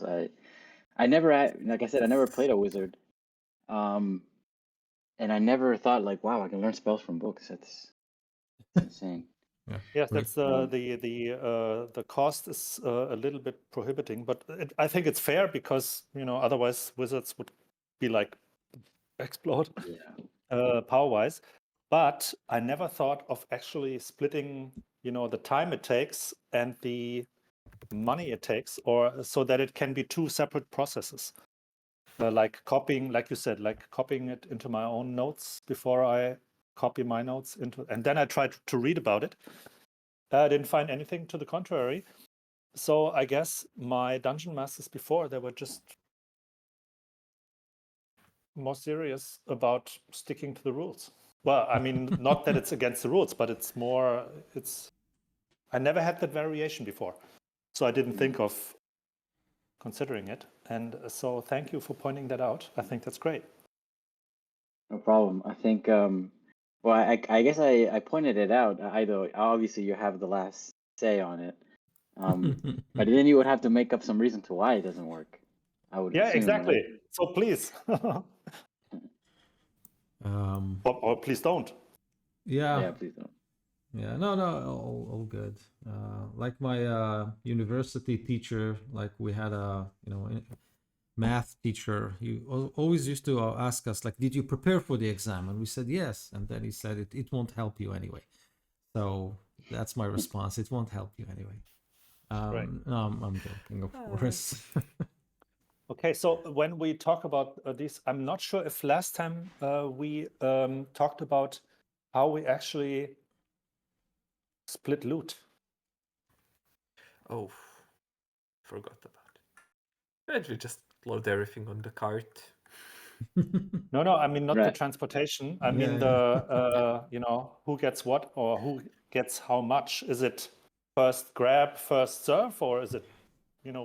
I never had, like I said, I never played a wizard. Um, and I never thought like, wow, I can learn spells from books. That's insane. Yeah. Yes, Great. that's the cost is a little bit prohibiting, but I think it's fair because otherwise wizards would be like explode Yeah. power-wise. But I never thought of actually splitting the time it takes and the money it takes, or so that it can be two separate processes. Like copying, like you said, like copying it into my own notes before I copy my notes into, and then I tried to read about it. I didn't find anything to the contrary. So I guess my dungeon masters before, they were just more serious about sticking to the rules. Well, I mean, not that it's against the rules, but I never had that variation before. So I didn't think of considering it. And so thank you for pointing that out. I think that's great. No problem. I think, well, I guess I pointed it out. Though obviously you have the last say on it. But then you would have to make up some reason to why it doesn't work. I would assume, exactly. right? So please, or please don't. Yeah, please don't. Yeah, no, all good. Like my university teacher, like we had a math teacher. He always used to ask us like, "Did you prepare for the exam?" And we said yes, and then he said it won't help you anyway. So that's my response. It won't help you anyway. Right. No, I'm joking, of course. Okay, so when we talk about this, I'm not sure if last time we talked about how we actually split loot. Oh, forgot about it. And we just load everything on the cart. No, I mean not the Right. transportation. I Yeah, mean the who gets what or who gets how much. Is it first grab, first serve, or is it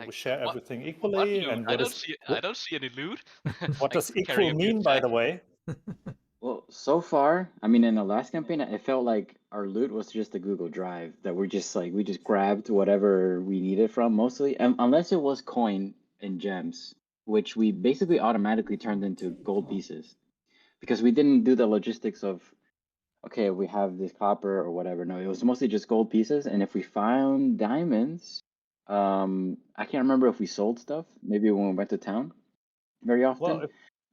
we share everything equally? What And loot? I don't see any loot. What does Like carrying equal a mean, by pack. the way? Well, so far, I mean, in the last campaign, it felt like our loot was just a Google Drive that we just grabbed whatever we needed from mostly, unless it was coin and gems, which we basically automatically turned into gold pieces because we didn't do the logistics of, okay, we have this copper or whatever. No, it was mostly just gold pieces. And if we found diamonds, I can't remember if we sold stuff, maybe when we went to town very often. Well,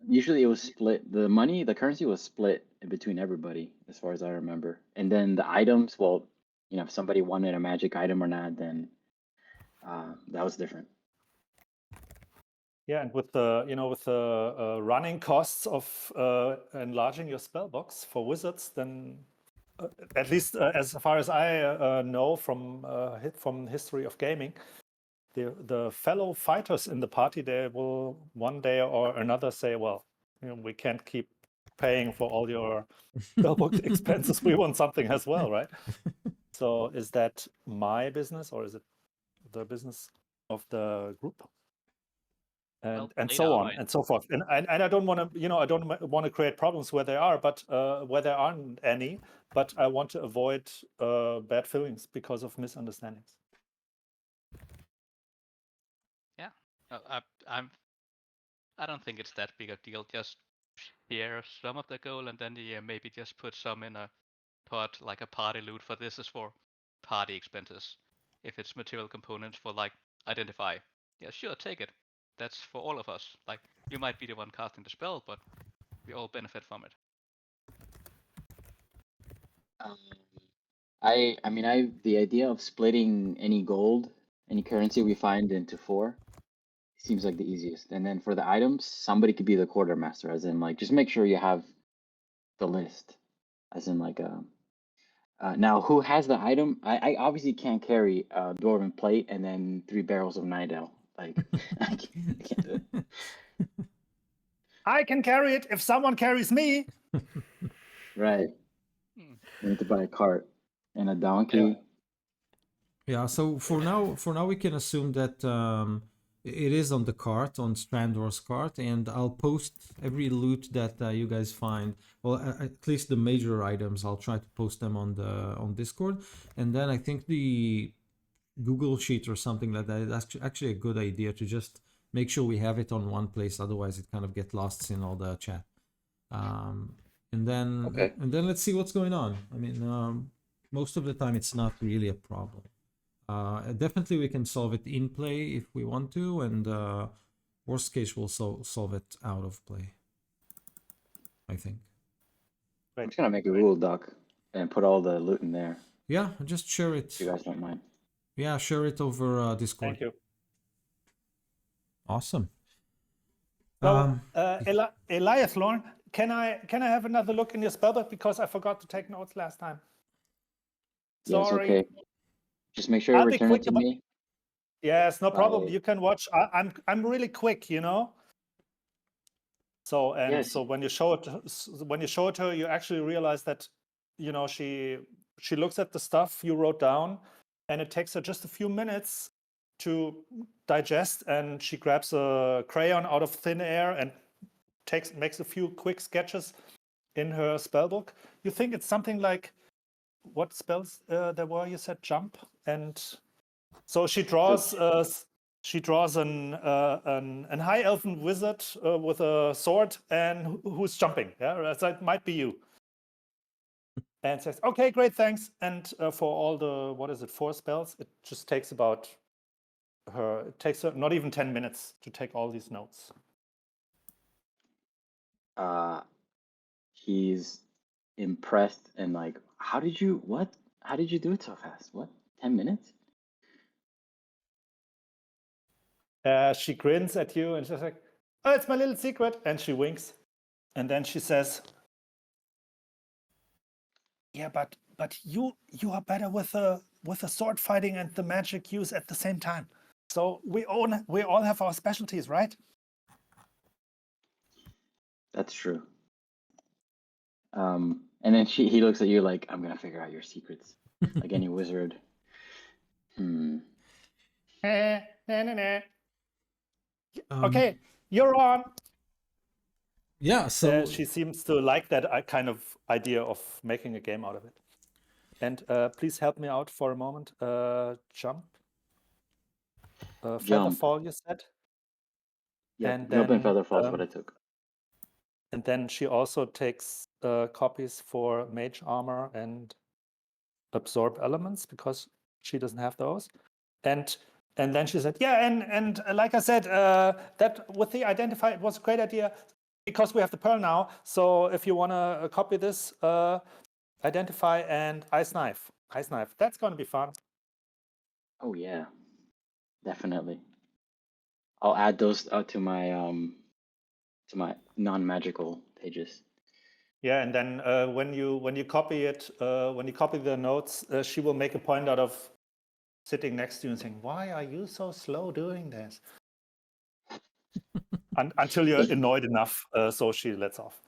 Usually it was split. The currency was split in between everybody, as far as I remember. And then the items, well, if somebody wanted a magic item or not, then that was different. yeah, and with the running costs of enlarging your spell box for wizards, then at least as far as I know from history of gaming, the fellow fighters in the party, they will one day or another say, well, we can't keep paying for all your spellbook expenses. We want something as well, right? So is that my business or is it the business of the group? And so on and so forth. And I don't want to, I don't want to create problems where there are, but where there aren't any. But I want to avoid bad feelings because of misunderstandings. Yeah, I don't think it's that big a deal. Just share some of the gold, and then maybe just put some in a pot, like a party loot. For this is for party expenses. If it's material components for like identify, yeah, sure, take it. That's for all of us. Like you might be the one casting the spell, but we all benefit from it. I mean, the idea of splitting any gold, any currency we find into 4 seems like the easiest. And then for the items, somebody could be the quartermaster, as in like just make sure you have the list, as in like now who has the item. I obviously can't carry a dwarven plate and then 3 barrels of Nidale. Like I can't do it. I can carry it if someone carries me. Right. You need to buy a cart and a donkey. Yeah, so for now we can assume that it is on the cart, on Strandor's cart, and I'll post every loot that you guys find. Well, at least the major items, I'll try to post them on Discord, and then I think the Google Sheet or something like that is actually a good idea to just make sure we have it on one place, otherwise it kind of get lost in all the chat. And then let's see what's going on. I mean, most of the time it's not really a problem. Definitely we can solve it in play if we want to, and worst case we'll solve it out of play, I think. I'm just gonna make a rule doc and put all the loot in there, Yeah, just share it. if you guys don't mind. Yeah, share it over Discord. Thank you. Awesome. So, Elias, Lauren, can I have another look in your spellbook, because I forgot to take notes last time? Yes, Sorry. okay. Just make sure you I'll be return it quick to about- me. Yes, no problem. Right. You can watch. I'm really quick, you know. So Yes. so when you show it to her, you actually realize that, you know, she looks at the stuff you wrote down, and it takes her just a few minutes to digest, and she grabs a crayon out of thin air and makes a few quick sketches in her spellbook. You think it's something like, what spells there were? You said jump, and so she draws an high elven wizard with a sword and who's jumping. Yeah, that might be you. And says, "Okay, great, thanks." And for all the 4 spells, it just takes it takes her not even 10 minutes to take all these notes. He's impressed and like, how did you do it so fast? What? 10 minutes? She grins at you and she's like, "Oh, it's my little secret." And she winks. And then she says, "Yeah, but you are better with the sword fighting and the magic use at the same time. So we all have our specialties, right?" That's true. And then he looks at you like, I'm gonna figure out your secrets, like any wizard. Okay, you're on. Yeah, so She seems to like that kind of idea of making a game out of it. And please help me out for a moment. Jump. Featherfall, you said? Yeah, And Jump and then, Featherfall is what I took. And then she also takes copies for Mage Armor and Absorb Elements, because she doesn't have those. And then she said, "Yeah, and like I said, that with the Identify, it was a great idea, because we have the Pearl now. So if you want to copy this, Identify and Ice Knife. That's going to be fun." Oh yeah, definitely. I'll add those to my non-magical pages. Yeah, and then when you copy it, when you copy the notes, she will make a point out of sitting next to you and saying, "Why are you so slow doing this?" Until you're annoyed enough, so she lets off.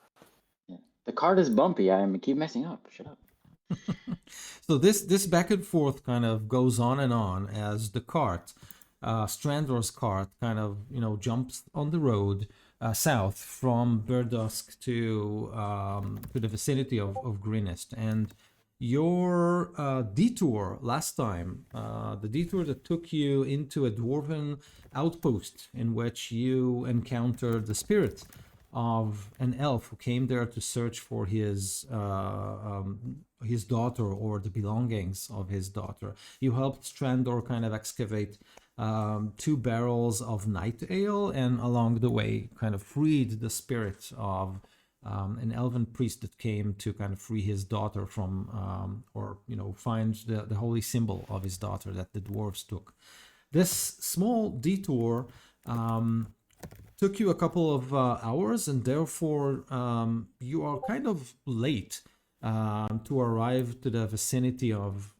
Yeah. The card is bumpy. I keep messing up. Shut up. So this back and forth kind of goes on and on as the cart, Strandor's cart, kind of, you know, jumps on the road south from Burdusk to the vicinity of Greenest. And your detour last time, the detour that took you into a dwarven outpost in which you encountered the spirit of an elf who came there to search for his daughter, or the belongings of his daughter. You helped Strandor kind of excavate 2 barrels of night ale, and along the way kind of freed the spirit of an elven priest that came to kind of free his daughter from, or, you know, find the holy symbol of his daughter that the dwarves took. This small detour took you a couple of hours, and therefore you are kind of late to arrive to the vicinity of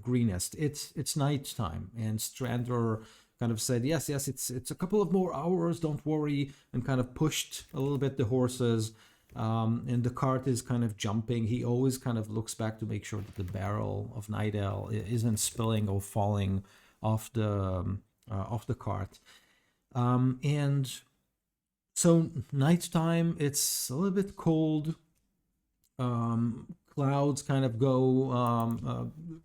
Greenest. It's nighttime, and Strandor kind of said, yes, it's a couple of more hours, don't worry, and kind of pushed a little bit the horses, and the cart is kind of jumping. He always kind of looks back to make sure that the barrel of night ale isn't spilling or falling off the cart. And so nighttime, it's a little bit cold. Clouds kind of go,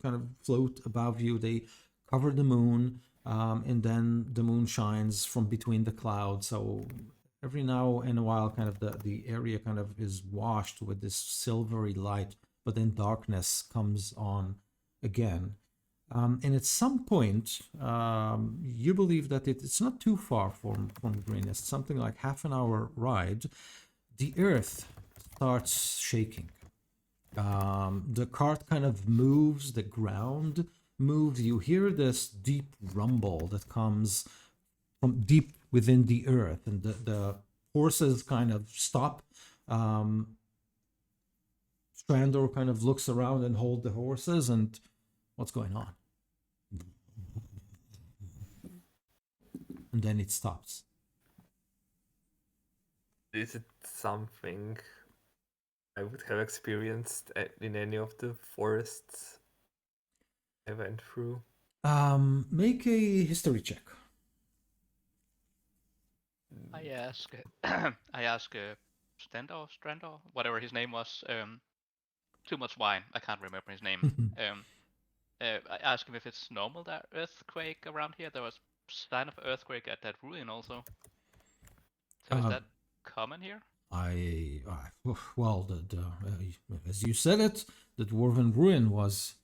kind of float above you. They cover the moon. and then the moon shines from between the clouds. So every now and a while, kind of the area kind of is washed with this silvery light, but then darkness comes on again. And at some point, you believe that it's not too far from Greenest, something like half an hour ride. The earth starts shaking. The cart kind of moves, the ground moves. You hear this deep rumble that comes from deep within the earth, and the horses kind of stop. Strandor kind of looks around and hold the horses, and what's going on? And then it stops. Is it something I would have experienced in any of the forests I went through? Make a history check. I ask, Strandor, whatever his name was. Too much wine. I can't remember his name. I ask him if it's normal that earthquake around here. There was sign of earthquake at that ruin also. So is that common here? Well, as you said it, the dwarven ruin was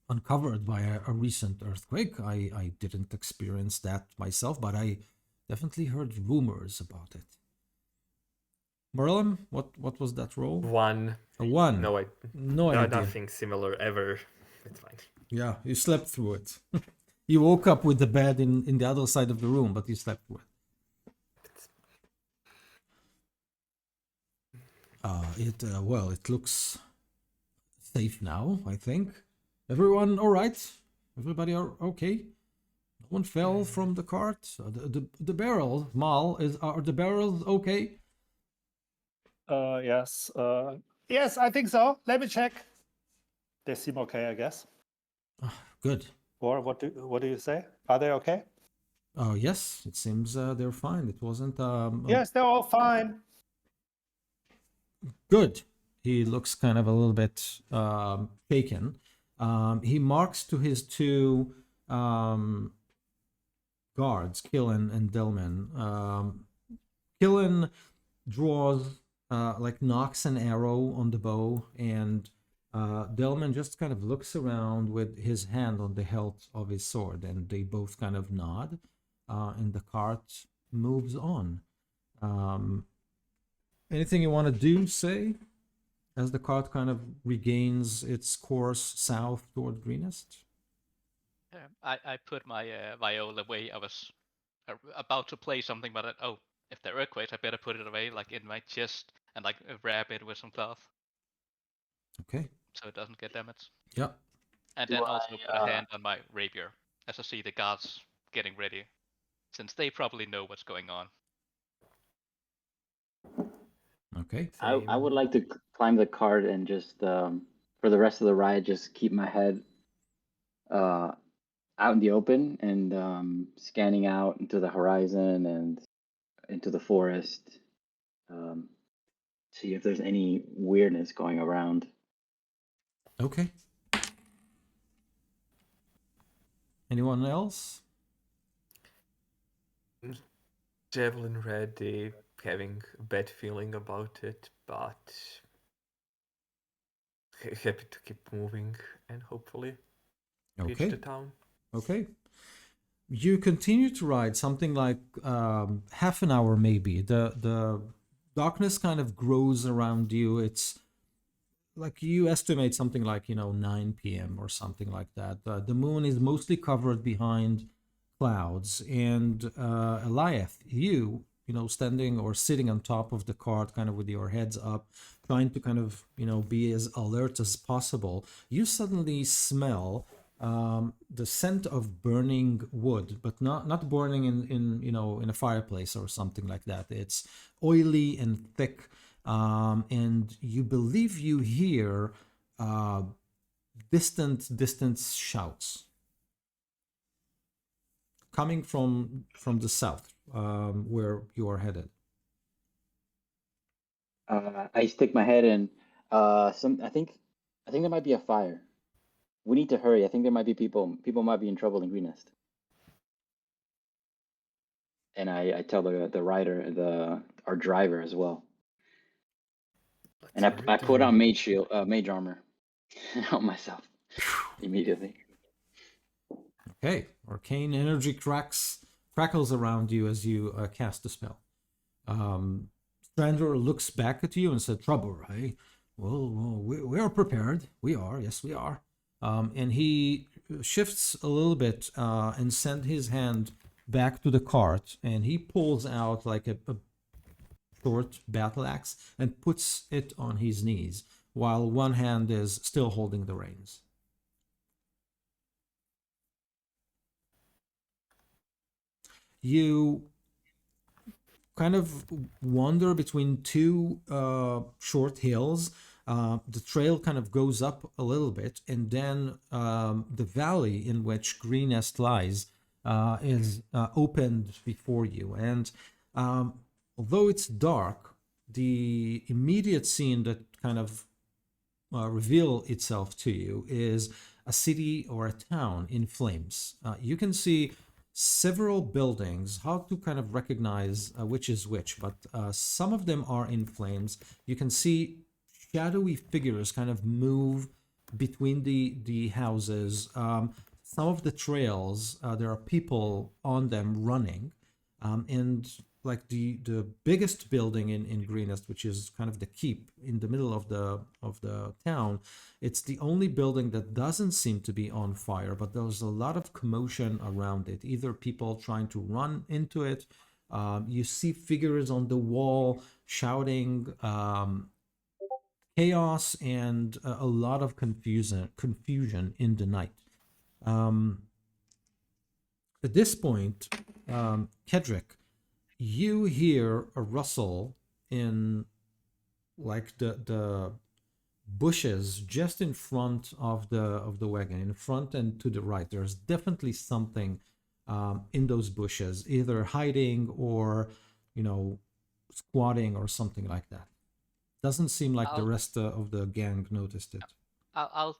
uncovered by a recent earthquake. I didn't experience that myself, but I definitely heard rumors about it. Merlin, what was that roll? 1. A 1. No idea. Nothing similar ever. It's fine. Yeah, you slept through it. You woke up with the bed in the other side of the room, but you slept through it. It looks safe now, I think. Everyone all right? Everybody are okay? No one fell from the cart? The barrel, Mal, are the barrels okay? Yes. Yes, I think so. Let me check. They seem okay, I guess. Good. Or what do you say? Are they okay? Yes, it seems they're fine. It wasn't... Yes, they're all fine. Good. He looks kind of a little bit shaken. He marks to his two guards, Killen and Delman. Killen draws, knocks an arrow on the bow, and Delman just kind of looks around with his hand on the hilt of his sword, and they both kind of nod, and the cart moves on. Anything you want to do, say, as the cart kind of regains its course south toward Greenest? I put my viola away. I was about to play something, but if there are earthquakes, I better put it away, like in my chest, and wrap it with some cloth. Okay. So it doesn't get damaged. Yeah. And then also put a hand on my rapier, as I see the guards getting ready, since they probably know what's going on. Okay. I would like to climb the cart and just for the rest of the ride just keep my head out in the open and scanning out into the horizon and into the forest. See if there's any weirdness going around. Okay. Anyone else? Javelin ready, having a bad feeling about it, but happy to keep moving and hopefully reach the town. Okay. You continue to ride something like half an hour, maybe. The darkness kind of grows around you. It's like you estimate something like 9 p.m. or something like that. The moon is mostly covered behind clouds, and Eliath, you standing or sitting on top of the cart, kind of with your heads up, trying to kind of be as alert as possible. You suddenly smell the scent of burning wood, but not burning in a fireplace or something like that. It's oily and thick, and you believe you hear distant shouts coming from the south, where you are headed. I stick my head in. I think there might be a fire. We need to hurry. I think there might be people. People might be in trouble in Greenest. and I tell the rider, our driver as well. And That's very I put on daring. mage armor on myself immediately. Okay, arcane energy crackles around you as you cast the spell. Strander looks back at you and said, "Trouble, right? Well, we are prepared. We are, yes, we are." And he shifts a little bit and sends his hand back to the cart, and he pulls out like a short battle axe and puts it on his knees, while one hand is still holding the reins. You kind of wander between two short hills. The trail kind of goes up a little bit, and then the valley in which Greenest lies is opened before you. And although it's dark, the immediate scene that kind of reveal itself to you is a city or a town in flames. You can see several buildings, hard to kind of recognize which is which, but some of them are in flames. You can see shadowy figures kind of move between the houses. Some of the trails, there are people on them running, and like the biggest building in Greenest, which is kind of the keep in the middle of the town, it's the only building that doesn't seem to be on fire, but there's a lot of commotion around it. Either people trying to run into it, you see figures on the wall shouting, chaos and a lot of confusion in the night. At this point, Kedrick, you hear a rustle in like the bushes just in front of the wagon, in front and to the right. There's definitely something in those bushes, either hiding or squatting or something like that. Doesn't seem like the rest of the gang noticed it. I'll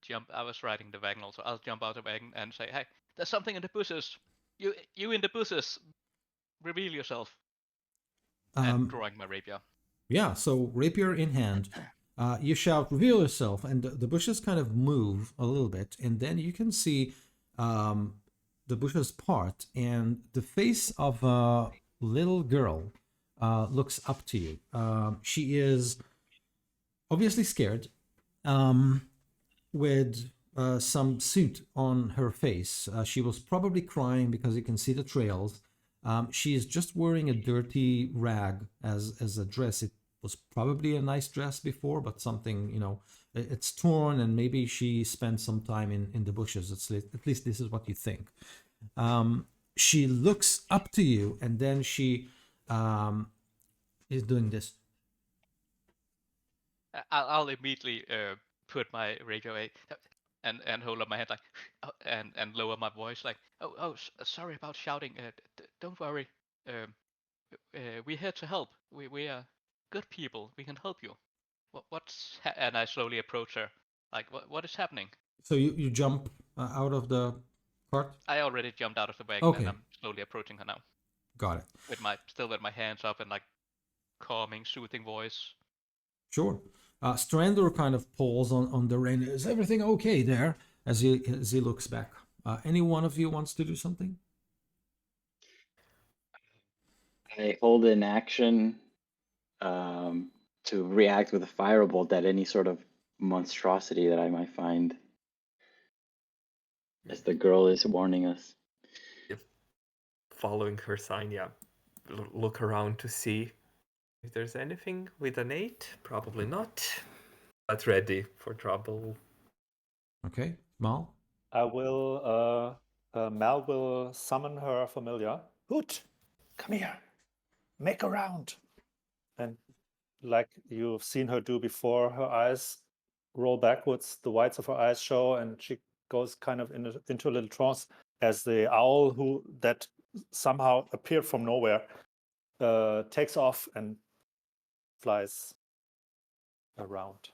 jump. I was riding the wagon also. I'll jump out of the wagon and say, "Hey, there's something in the bushes. You in the bushes. Reveal yourself." And drawing my rapier. Yeah, so rapier in hand, you shout, "Reveal yourself," and the bushes kind of move a little bit, and then you can see the bushes part, and the face of a little girl looks up to you. She is obviously scared, with some soot on her face. She was probably crying because you can see the trails. She is just wearing a dirty rag as a dress. It was probably a nice dress before, but something, it's torn, and maybe she spent some time in the bushes. At least this is what you think. She looks up to you, and then she is doing this. I'll immediately put my rapier away and hold up my head like, and lower my voice like, sorry about shouting. Don't worry. We're here to help. We are good people. We can help you. And I slowly approach her. Like, what is happening? So you jump out of the cart? I already jumped out of the wagon, Okay. and I'm slowly approaching her now. Got it. With my hands up and like calming, soothing voice. Sure. Strander kind of pulls on the rein. Is everything okay there? As he looks back. Any one of you wants to do something? I hold an action to react with a firebolt at any sort of monstrosity that I might find, as the girl is warning us. If following her sign, yeah. Look around to see if there's anything with an 8. Probably not. But ready for trouble. Okay. Mal? Mal will summon her familiar. Hoot, come here. Make a round. And like you've seen her do before, her eyes roll backwards, the whites of her eyes show, and she goes kind of into a little trance as the owl that somehow appeared from nowhere takes off and flies around.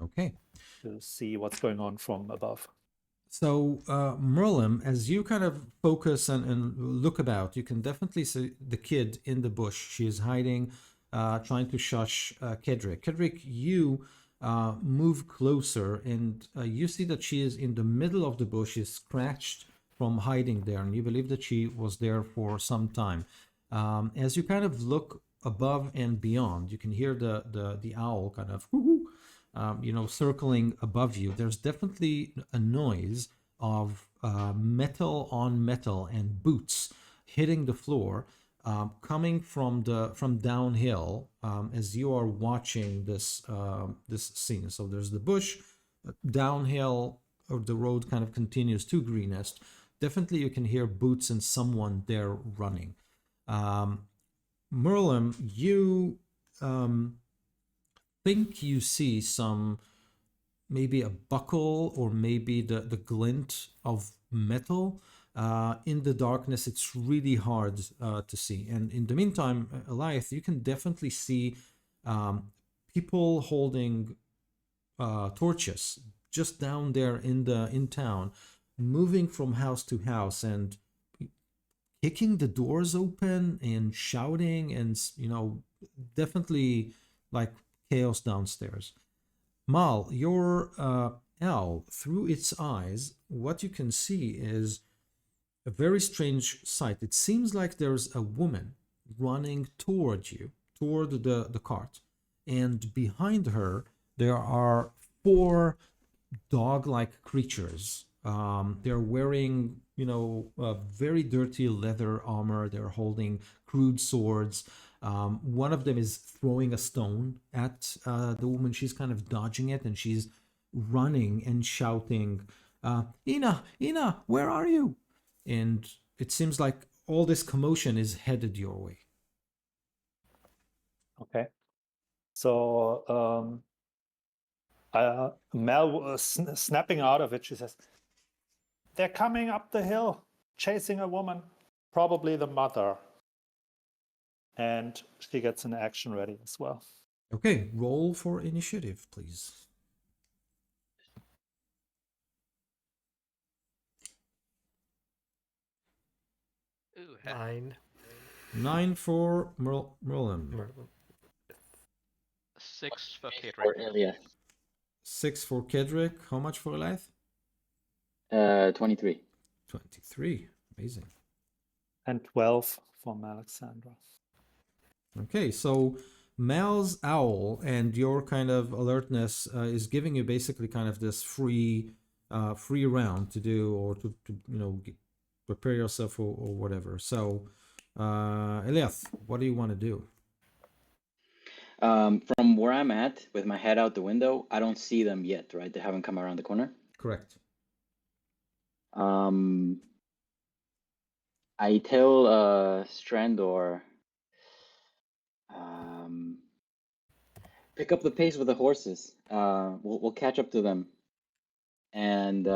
Okay. To see what's going on from above. So, Merlin, as you kind of focus and look about, you can definitely see the kid in the bush. She is hiding, trying to shush Kedrick. Kedrick, you move closer, and you see that she is in the middle of the bush, is scratched from hiding there, and you believe that she was there for some time. As you kind of look above and beyond, you can hear the owl kind of whoo, circling above you. There's definitely a noise of metal on metal and boots hitting the floor, coming from downhill as you are watching this scene. So there's the bush downhill, or the road kind of continues to Greenest. Definitely, you can hear boots and someone there running. Merlin, you think you see some, maybe a buckle or maybe the glint of metal in the darkness. It's really hard to see. And in the meantime, Eliath, you can definitely see people holding torches just down there in town, moving from house to house and kicking the doors open and shouting, and definitely like chaos downstairs. Mal, your owl, through its eyes, what you can see is a very strange sight. It seems like there's a woman running toward you, toward the cart, and behind her there are 4 dog-like creatures. They're wearing, very dirty leather armor. They're holding crude swords. One of them is throwing a stone at the woman. She's kind of dodging it, and she's running and shouting, Ina, where are you? And it seems like all this commotion is headed your way. Okay. So Mel was snapping out of it. She says, "They're coming up the hill, chasing a woman, probably the mother." And she gets an action ready as well. Okay, roll for initiative, please. Ooh, 9. 9 for Merlin. 6 for Or Kedrick. Elias. 6 for Kedrick. How much for Eliath? 23. 23. Amazing. And 12 from Alexandra. Okay, so Mal's owl and your kind of alertness is giving you basically kind of this free round to do, or to prepare yourself or whatever. So, Eliath, what do you want to do? From where I'm at, with my head out the window, I don't see them yet, right? They haven't come around the corner. Correct. I tell Strandor, pick up the pace with the horses. We'll catch up to them. And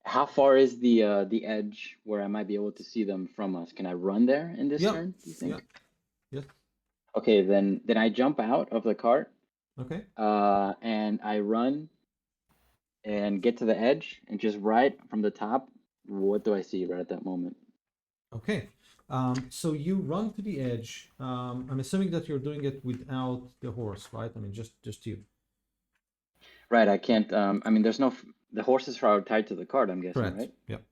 how far is the edge where I might be able to see them from us? Can I run there in this turn, do you think? Yeah. Okay, then I jump out of the cart. Okay. And I run and get to the edge, and just right from the top, what do I see right at that moment? Okay. So you run to the edge. I'm assuming that you're doing it without the horse, right? I mean, just you. Right, I can't. I mean, there's no. The horses are tied to the cart, I'm guessing, Correct. right? Yep.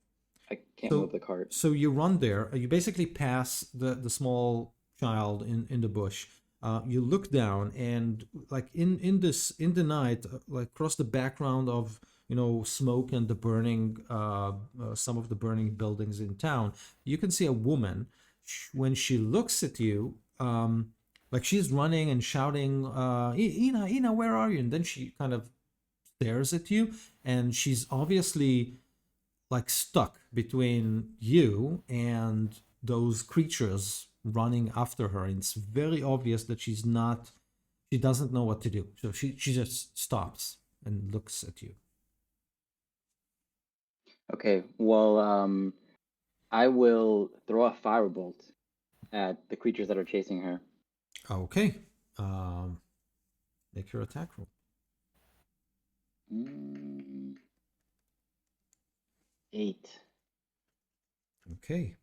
I can't move the cart. So you run there. You basically pass the small child in the bush. You look down, and like in the night, like across the background of smoke and the burning, some of the burning buildings in town, you can see a woman. When she looks at you, like she's running and shouting, Ina, where are you? And then she kind of stares at you, and she's obviously like stuck between you and those creatures running after her. And it's very obvious that she doesn't know what to do. So she just stops and looks at you. Okay, well, I will throw a firebolt at the creatures that are chasing her. Okay. Make your attack roll. 8. Okay.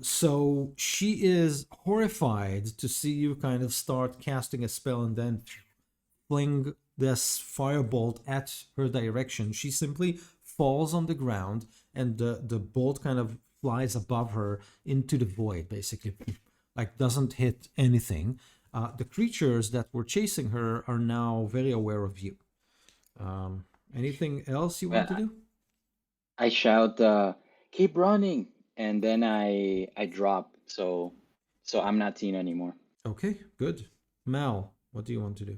So she is horrified to see you kind of start casting a spell and then fling this firebolt at her direction. She simply falls on the ground, and the bolt kind of flies above her into the void, basically, like doesn't hit anything. The creatures that were chasing her are now very aware of you. Anything else you want to do? I shout, keep running, and then I drop, so I'm not seen anymore. Okay, good. Mal, what do you want to do?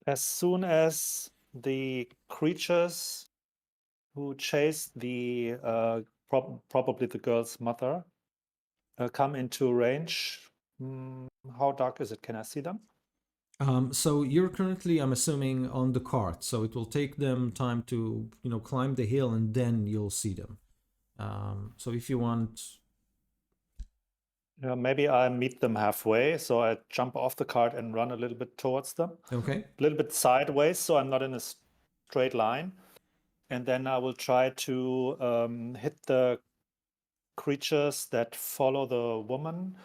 As soon as the creatures who chased the probably the girl's mother come into range, how dark is it? Can I see them? So you're currently, I'm assuming, on the cart. So it will take them time to, climb the hill, and then you'll see them. So if you want, Maybe I meet them halfway, so I jump off the cart and run a little bit towards them, okay, a little bit sideways, so I'm not in a straight line. And then I will try to hit the creatures that follow the woman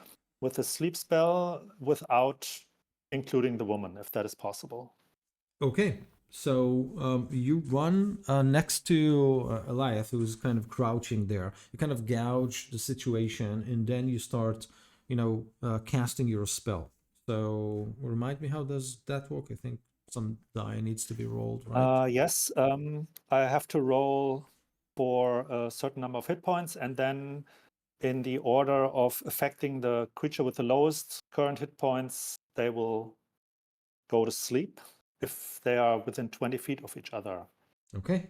with a sleep spell without including the woman, if that is possible. okay. So you run next to Eliath, who's kind of crouching there. You kind of gouge the situation, and then you start, casting your spell. So remind me, how does that work? I think some die needs to be rolled, right? Yes, I have to roll for a certain number of hit points, and then in the order of affecting the creature with the lowest current hit points, they will go to sleep if they are within 20 feet of each other. Okay,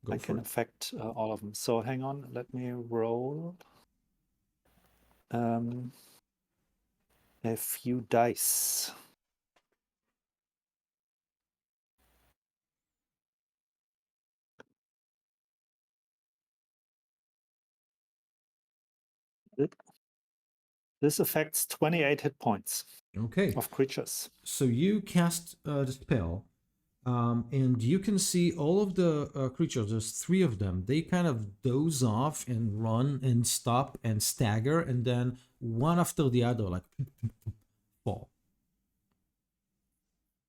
go I for can it. affect all of them. So hang on, let me roll a few dice. This affects 28 hit points Okay. of creatures. So you cast the spell, and you can see all of the creatures. There's 3 of them. They kind of doze off and run and stop and stagger, and then one after the other, like fall.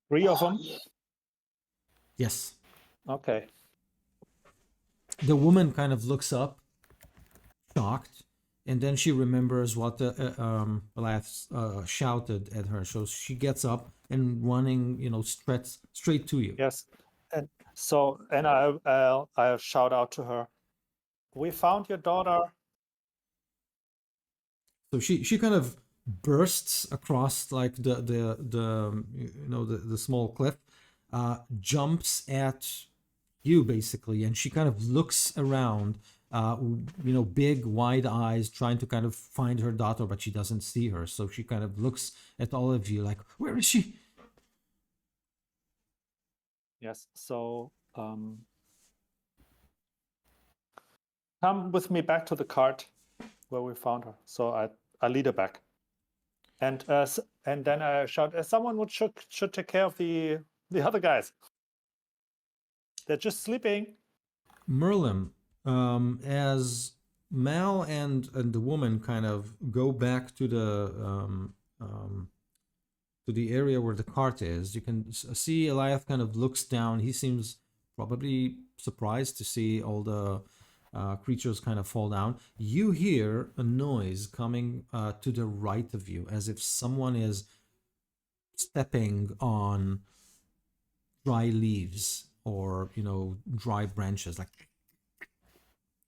3 of them? Yeah. Yes. Okay. The woman kind of looks up, shocked, and then she remembers what the Elath shouted at her. So she gets up and running, straight to you. Yes. And so, and I'll shout out to her, "We found your daughter." So she kind of bursts across like the small cliff, jumps at you basically, and she kind of looks around, big wide eyes, trying to kind of find her daughter, but she doesn't see her. So she kind of looks at all of you like, where is she? Yes. So come with me back to the cart where we found her. So I lead her back, and then I shout, "Someone should take care of the other guys. They're just sleeping." Merlin, as Mal and the woman kind of go back to the area where the cart is, you can see Eliath kind of looks down. He seems probably surprised to see all the creatures kind of fall down. You hear a noise coming to the right of you, as if someone is stepping on dry leaves or dry branches, like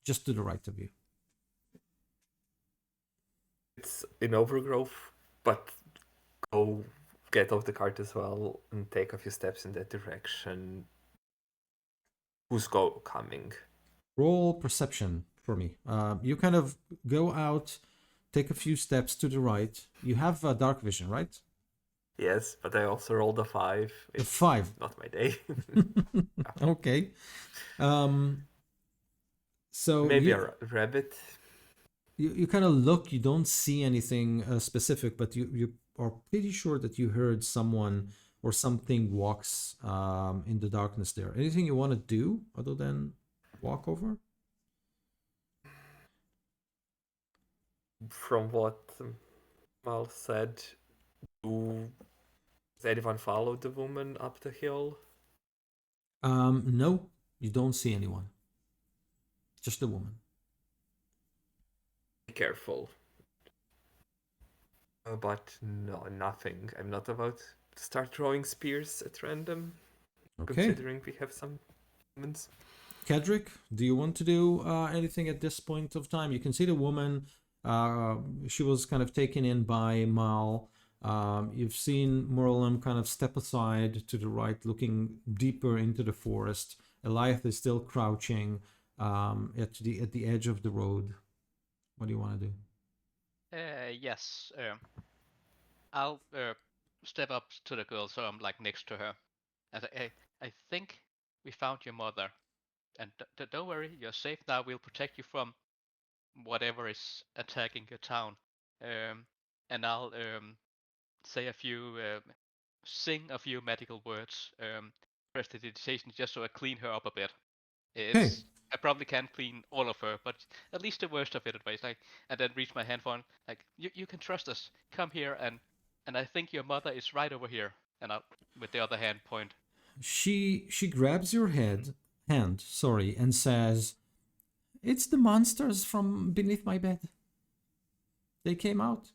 just to the right of you. It's in overgrowth, but go get off the cart as well and take a few steps in that direction. Who's coming? Roll perception for me. You kind of go out, take a few steps to the right. You have dark vision, right? Yes, but I also rolled a 5. A 5. Not my day. Okay. So maybe a rabbit. You kind of look. You don't see anything specific, but you are pretty sure that you heard someone or something walks in the darkness there. Anything you want to do other than walk over? From what Mal said, does anyone follow the woman up the hill? No, you don't see anyone. Just a woman. Be careful. But no, nothing. I'm not about to start throwing spears at random, Okay. considering we have some humans. Kedrick, do you want to do anything at this point of time? You can see the woman. She was kind of taken in by Mal. You've seen Merlin kind of step aside to the right, looking deeper into the forest. Eliath is still crouching at the edge of the road. What do you want to do? Yes. I'll step up to the girl, so I'm like next to her, and say, "Hey, I think we found your mother, and don't worry, you're safe now. We'll protect you from whatever is attacking your town." And I'll say a few, sing a few magical words, prestidigitation, just so I clean her up a bit. Okay. I probably can't clean all of her, but at least the worst of it, at least. Like, and then reach my hand for him, like, you can trust us. Come here, and I think your mother is right over here. And I'll, with the other hand, point. She grabs your hand, and says, "It's the monsters from beneath my bed. They came out."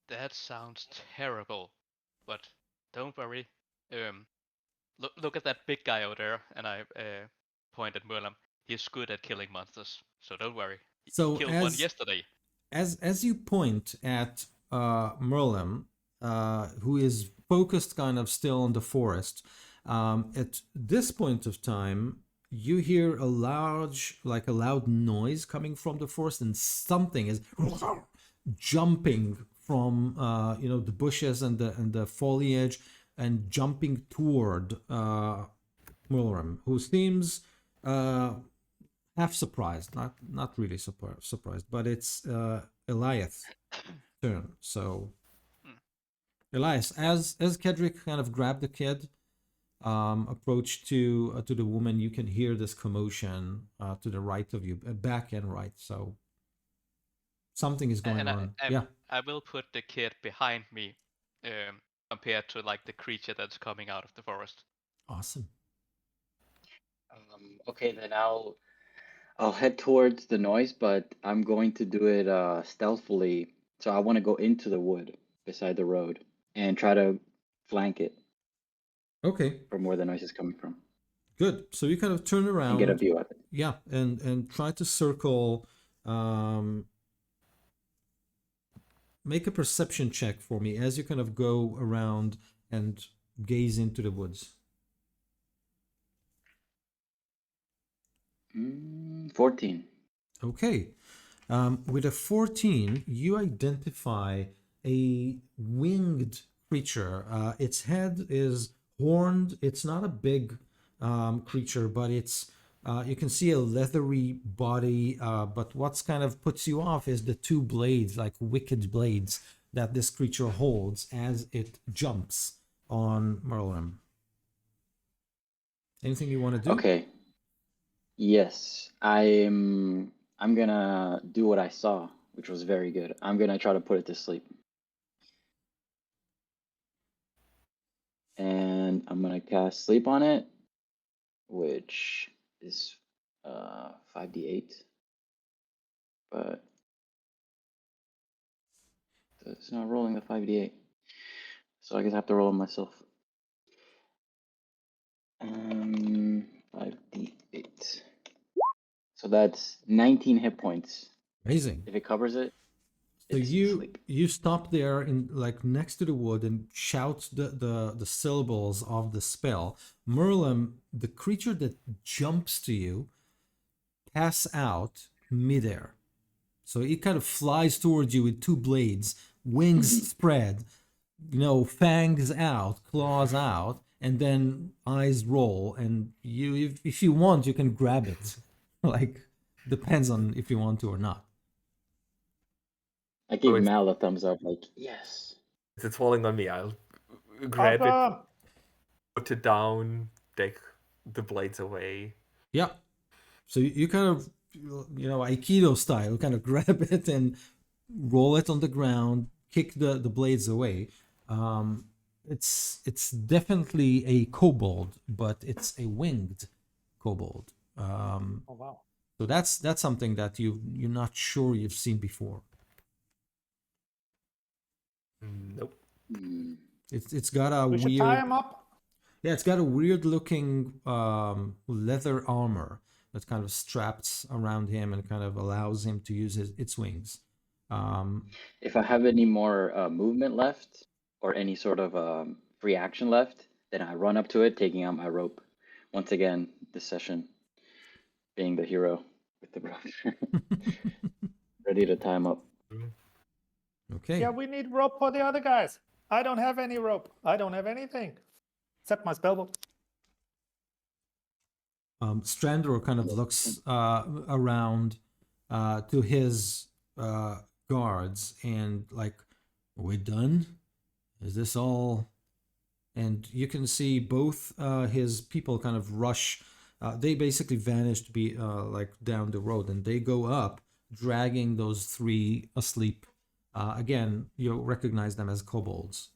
That sounds terrible, but don't worry. Look at that big guy over there, and I point at Merlin. He's good at killing monsters, so don't worry. So He killed one yesterday. As you point at Merlin, who is focused kind of still on the forest, at this point of time, you hear a loud noise coming from the forest, and something is jumping from the bushes and the foliage and jumping toward Merlin, who seems half surprised, not really surprised, but it's Eliath's turn. So Elias, as Kedrick kind of grabbed the kid, approach to the woman, you can hear this commotion to the right of you, back and right. So something is going on. Yeah. I will put the kid behind me, compared to like the creature that's coming out of the forest. Awesome. Okay, then I'll head towards the noise, but I'm going to do it stealthily. So I want to go into the wood beside the road and try to flank it Okay. from where the noise is coming from Good. So you kind of turn and around. get a view of it. Yeah, and try to circle. Make a perception check for me as you kind of go around and gaze into the woods. 14. Okay. With a 14, you identify a winged creature. Its head is horned. It's not a big creature, but it's you can see a leathery body. But what's kind of puts you off is the two blades, like wicked blades, that this creature holds as it jumps on Merlin. Anything you want to do? Okay. Yes, I'm gonna do what I saw, which was very good. I'm gonna try to put it to sleep. And I'm gonna cast sleep on it, which is 5d8. But it's not rolling the 5d8. So I guess I have to roll it myself. 5d8. So that's 19 hit points. Amazing. If it covers it, so it's you sleep. you stop there in like next to the wood and shout the syllables of the spell. Merlin, the creature that jumps to you, pass out midair. So it kind of flies towards you with two blades, wings spread, fangs out, claws out, and then eyes roll. And you, if you want, you can grab it. Like, depends on if you want to or not. I gave Mal a thumbs up, like, yes. It's falling on me. I'll grab it, Awesome. put it down, take the blades away. Yeah. So you kind of, Aikido style, kind of grab it and roll it on the ground, kick the blades away. It's definitely a kobold, but it's a winged kobold. Oh wow. So that's something that you're not sure you've seen before. Nope. Hmm. It's got a We should tie weird, him up. yeah, it's got a weird looking leather armor that kind of straps around him and kind of allows him to use its wings. If I have any more movement left or any sort of free action left, then I run up to it, taking out my rope. Once again, this session being the hero with the rope, ready to tie him up. Okay. Yeah, we need rope for the other guys. I don't have any rope. I don't have anything except my spellbook. Strandor kind of looks around to his guards and like, we're done? Is this all? And you can see both his people kind of rush. They basically vanish to be like down the road, and they go up, dragging those three asleep. Again, you recognize them as kobolds.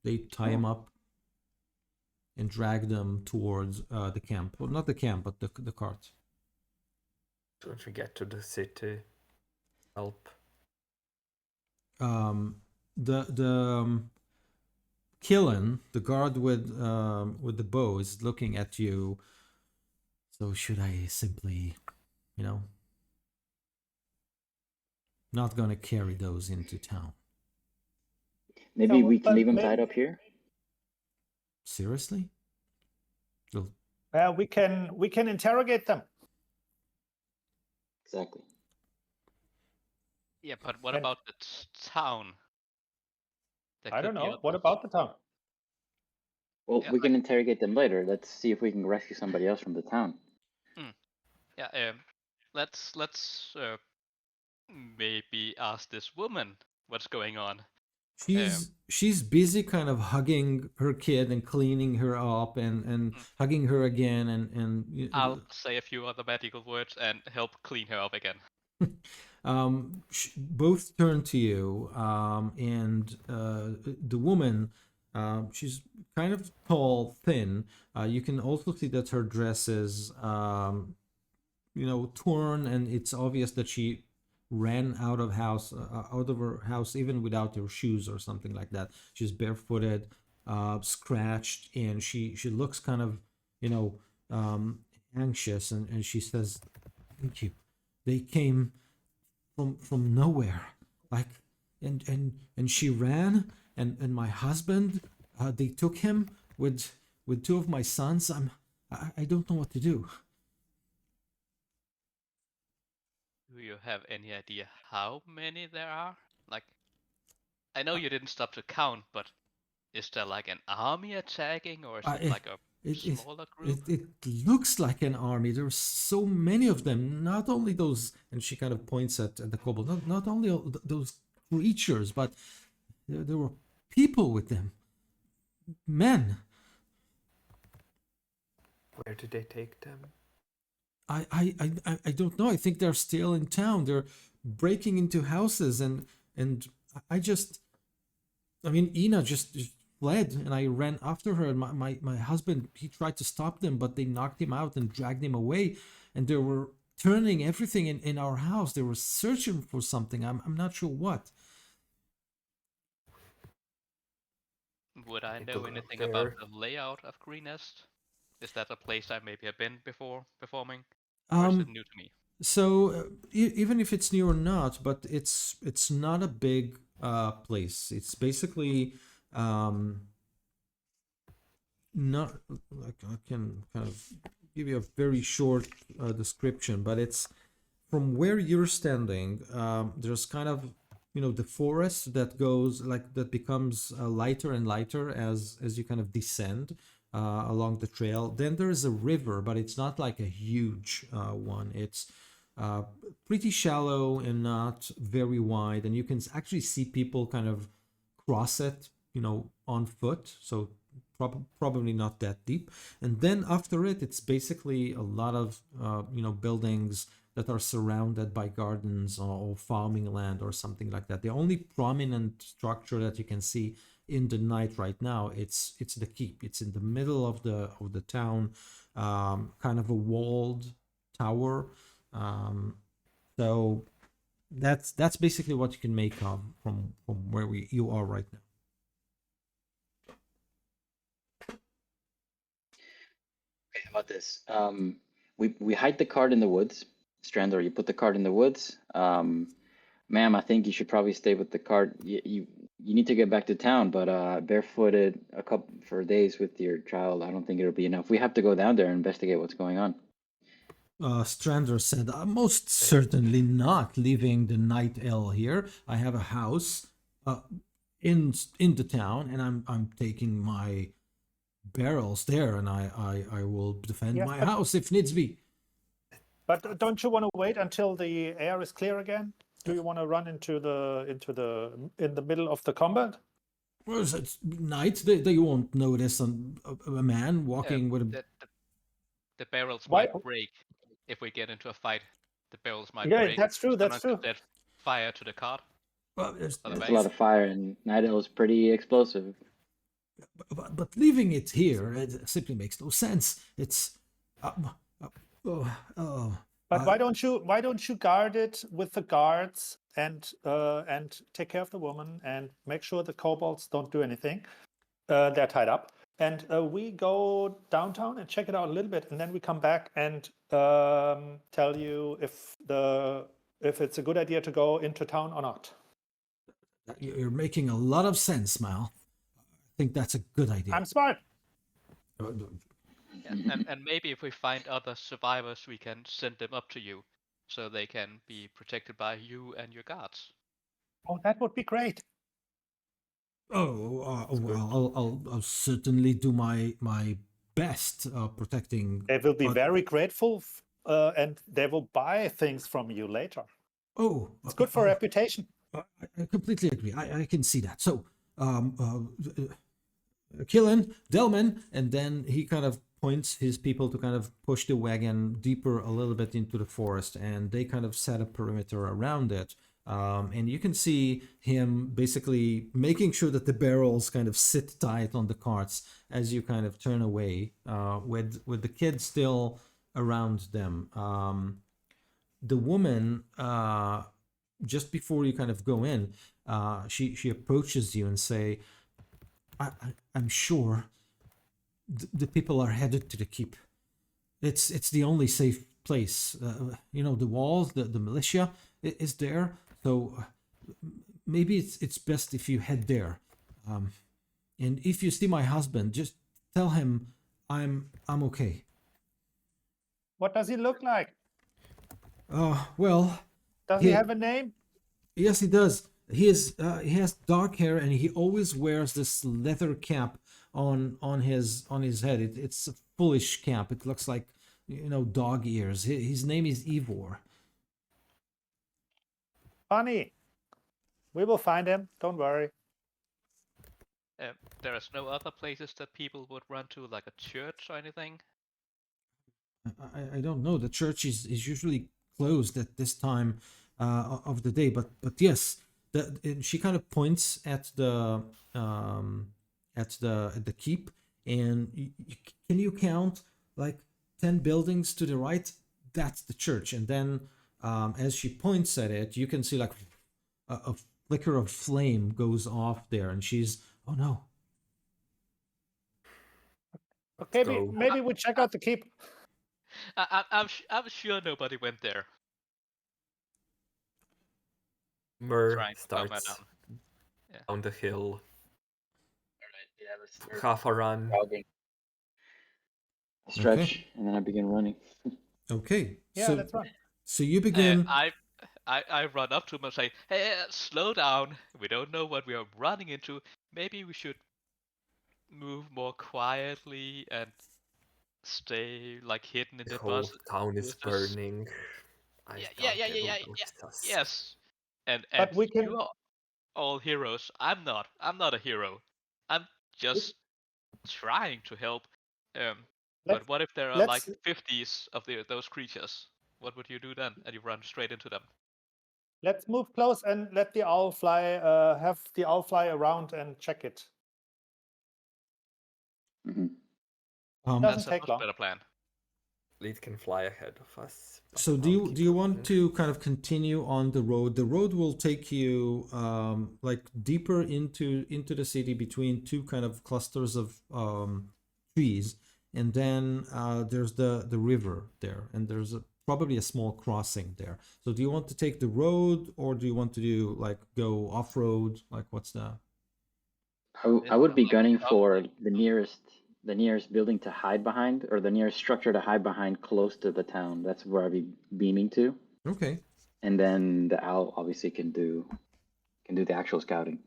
They tie him up and drag them towards the camp. Well, not the camp, but the cart. Don't forget to the city. Help. The Killen, the guard with the bow, is looking at you. So should I simply, not gonna carry those into town? Maybe So, we can but leave him maybe- tied up here. Seriously? So, we can interrogate them. Exactly. Yeah, but what And- about the town? There I could don't be know. What others. about the town? Well, Yeah, we can interrogate them later. Let's see if we can rescue somebody else from the town. Yeah, let's maybe ask this woman what's going on. she's busy kind of hugging her kid and cleaning her up and hugging her again and I'll say a few other magical words and help clean her up again. both turn to you, and the woman, she's kind of tall, thin. You can also see that her dress is, torn, and it's obvious that she ran out of her house even without her shoes or something like that. She's barefooted, scratched, and she looks kind of, anxious, and she says, "Thank you. They came from nowhere, like, and she ran, and my husband, they took him with two of my sons. I don't know what to do." Do you have any idea how many there are? Like, I know you didn't stop to count, but is there like an army attacking, or is it like a smaller group? It looks like an army. There's so many of them. Not only those, and she kind of points at the kobold. Not only those creatures, but there were people with them. Men. Where did they take them? I don't know. I think they're still in town. They're breaking into houses, and Ina just fled, and I ran after her. And my husband, he tried to stop them, but they knocked him out and dragged him away. And they were turning everything in our house. They were searching for something. I'm not sure what. Would I Need to know go anything there. about the layout of Greenest? Is that a place I maybe have been before performing, or is it new to me? So even if it's new or not, but it's not a big place. It's basically not like, I can kind of give you a very short description, but it's from where you're standing. There's kind of the forest that goes like that becomes lighter and lighter as you kind of descend along the trail. Then there is a river, but it's not like a huge one. It's pretty shallow and not very wide, and you can actually see people kind of cross it, on foot. So probably not that deep. And then after it, it's basically a lot of buildings that are surrounded by gardens or farming land or something like that. The only prominent structure that you can see in the night right now, it's the keep. It's in the middle of the town, kind of a walled tower. So that's basically what you can make of from where you are right now. Okay, how about this? We hide the card in the woods. Strander, you put the card in the woods. Ma'am, I think you should probably stay with the card. You need to get back to town, but barefooted a couple for days with your child, I don't think it'll be enough. We have to go down there and investigate what's going on. Strander said, most certainly not leaving the night L here. I have a house in the town, and I'm taking my barrels there, and I will defend Yes, my but- house if needs be. But don't you want to wait until the air is clear again? Do you want to run in the middle of the combat? Well, it's night. They won't notice a man walking with a. The barrels Why- might break if we get into a fight. The barrels might Yeah, break. that's true. That's Someone true. could set fire to the cart. Well, there's, For the There's a lot of fire, and Night Owl is pretty explosive. but leaving it here, it simply makes no sense. It's. But why don't you guard it with the guards and take care of the woman and make sure the kobolds don't do anything? They're tied up, and we go downtown and check it out a little bit, and then we come back and tell you if it's a good idea to go into town or not. You're making a lot of sense, Mal. I think that's a good idea. I'm smart. And maybe if we find other survivors, we can send them up to you, so they can be protected by you and your guards. Oh, that would be great. Well, I'll certainly do my best protecting. They will be very grateful, and they will buy things from you later. Oh, It's good for reputation. I completely agree. I can see that. So, Killen, Delman, and then he kind of points his people to kind of push the wagon deeper a little bit into the forest, and they kind of set a perimeter around it. And you can see him basically making sure that the barrels kind of sit tight on the carts as you kind of turn away, with the kids still around them. The woman, just before you kind of go in, she approaches you and say, I'm sure the people are headed to the keep. It's the only safe place. The walls, the militia is there. So maybe it's best if you head there. And if you see my husband, just tell him I'm okay. What does he look like? Well, Does he have a name? yes, he does. He has dark hair, and he always wears this leather cap on his head. It's a foolish cap. It looks like dog ears. His name is Ivor. Funny. We will find him. Don't worry. There is no other places that people would run to, like a church or anything. I don't know. The church is usually closed at this time of the day, but yes, she kind of points at the keep, and can you count like 10 buildings to the right? That's the church, and then as she points at it, you can see like a flicker of flame goes off there, and she's, oh no. Okay, So- maybe we check out the keep. I'm sure nobody went there. Myrrh Trying to calm her starts down. Yeah. down the hill, All right, yeah, let's half a run. jogging. Stretch, and then I begin running. Okay. Yeah, so, that's right. So you begin. I run up to him and say, "Hey, slow down. We don't know what we are running into. Maybe we should move more quietly and stay like hidden in The the whole bus." town is This is- burning. I Yeah, thought yeah, they will yeah. notice us. Yes. And But we can- you are, all heroes. I'm not. I'm not a hero. I'm just trying to help. But Let's what if there are like let's 50s of those creatures? What would you do then? And you run straight into them. let's move close and let the owl fly. Have the owl fly around and check it. Hmm. Doesn't That's a take much long. better plan. Lead can fly ahead of us. but So I'll do keep you going. want to kind of continue on the road? The road will take you like deeper into the city between two kind of clusters of trees, and then there's the river there, and there's probably a small crossing there. So do you want to take the road, or do you want to do like go off road? Like what's the I would be Like, gunning up- for the nearest building to hide behind, or the nearest structure to hide behind close to the town. That's where I'd be beaming to. okay? And then the owl obviously can do the actual scouting.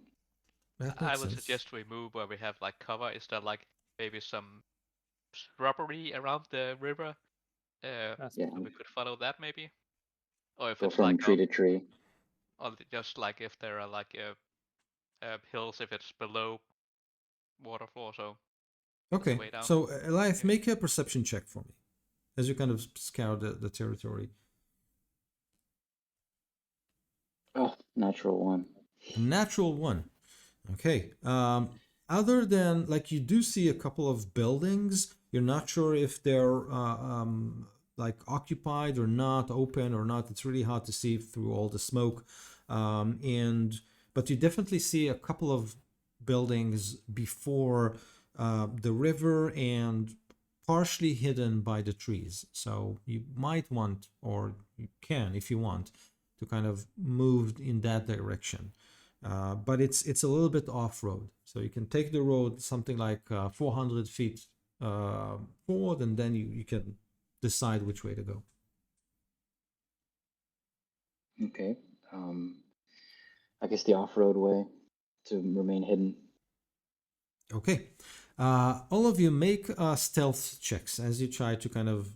That I makes would sense. suggest we move where we have like cover. Is there like maybe some shrubbery around the river? Yes. Yeah, We could follow that maybe. Or if go it's from like tree up, to tree. or just like if there are like hills, if it's below water floor, so it's the Okay, way down. so Elias, Yeah. make a perception check for me as you kind of scour the territory. Oh, natural one. A natural one. Okay. Other than like you do see a couple of buildings, you're not sure if they're like occupied or not, open or not. It's really hard to see through all the smoke. But you definitely see a couple of buildings before the river and partially hidden by the trees. So you might want, or you can if you want, to kind of move in that direction. But it's a little bit off road, so you can take the road something like 400 feet forward, and then you can decide which way to go. Okay. I guess the off-road way to remain hidden. Okay. All of you make stealth checks as you try to kind of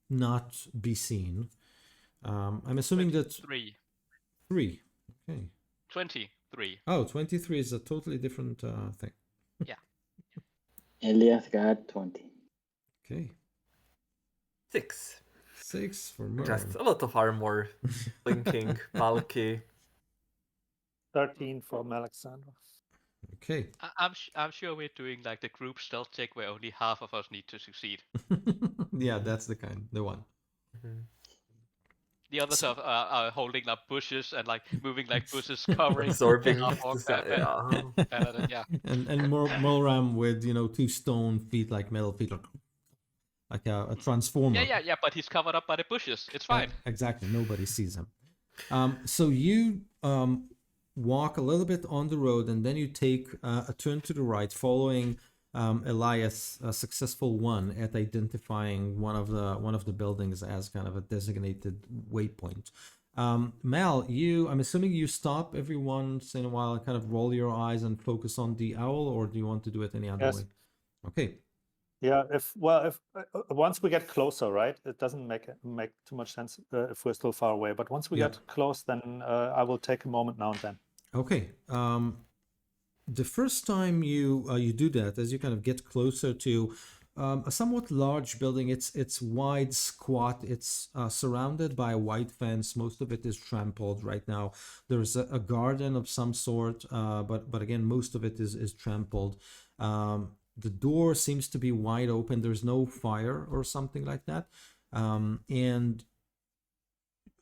not be seen. I'm assuming that 23. 3. Okay. 23. Oh, 23 is a totally different thing. Yeah. Elias got 20. Okay. 6. 6 for Merlin. Just a lot of armor, blinking, bulky. 13 from Alexandra. Okay. I'm sure we're doing like the group stealth check where only half of us need to succeed. Yeah, that's the one. Mhm. The others are holding up bushes and like moving like bushes covering Absorbing half orc paladin, yeah. and Mulram with 2 stone feet, like metal feet, like a transformer. Yeah, but he's covered up by the bushes. It's fine. Exactly. Nobody sees him. So you walk a little bit on the road, and then you take a turn to the right, following Elias, a successful one at identifying one of the buildings as kind of a designated waypoint. Mal, I'm assuming you stop every once in a while and kind of roll your eyes and focus on the owl, or do you want to do it any other Yes. way? Okay. Yeah, if once we get closer, right? It doesn't make too much sense if we're still far away. But once we Yeah. get close, then I will take a moment now and then. Okay. The first time you do that, as you kind of get closer to a somewhat large building, it's wide, squat. It's surrounded by a white fence. Most of it is trampled right now. There's a garden of some sort, but again, most of it is trampled. The door seems to be wide open. There's no fire or something like that.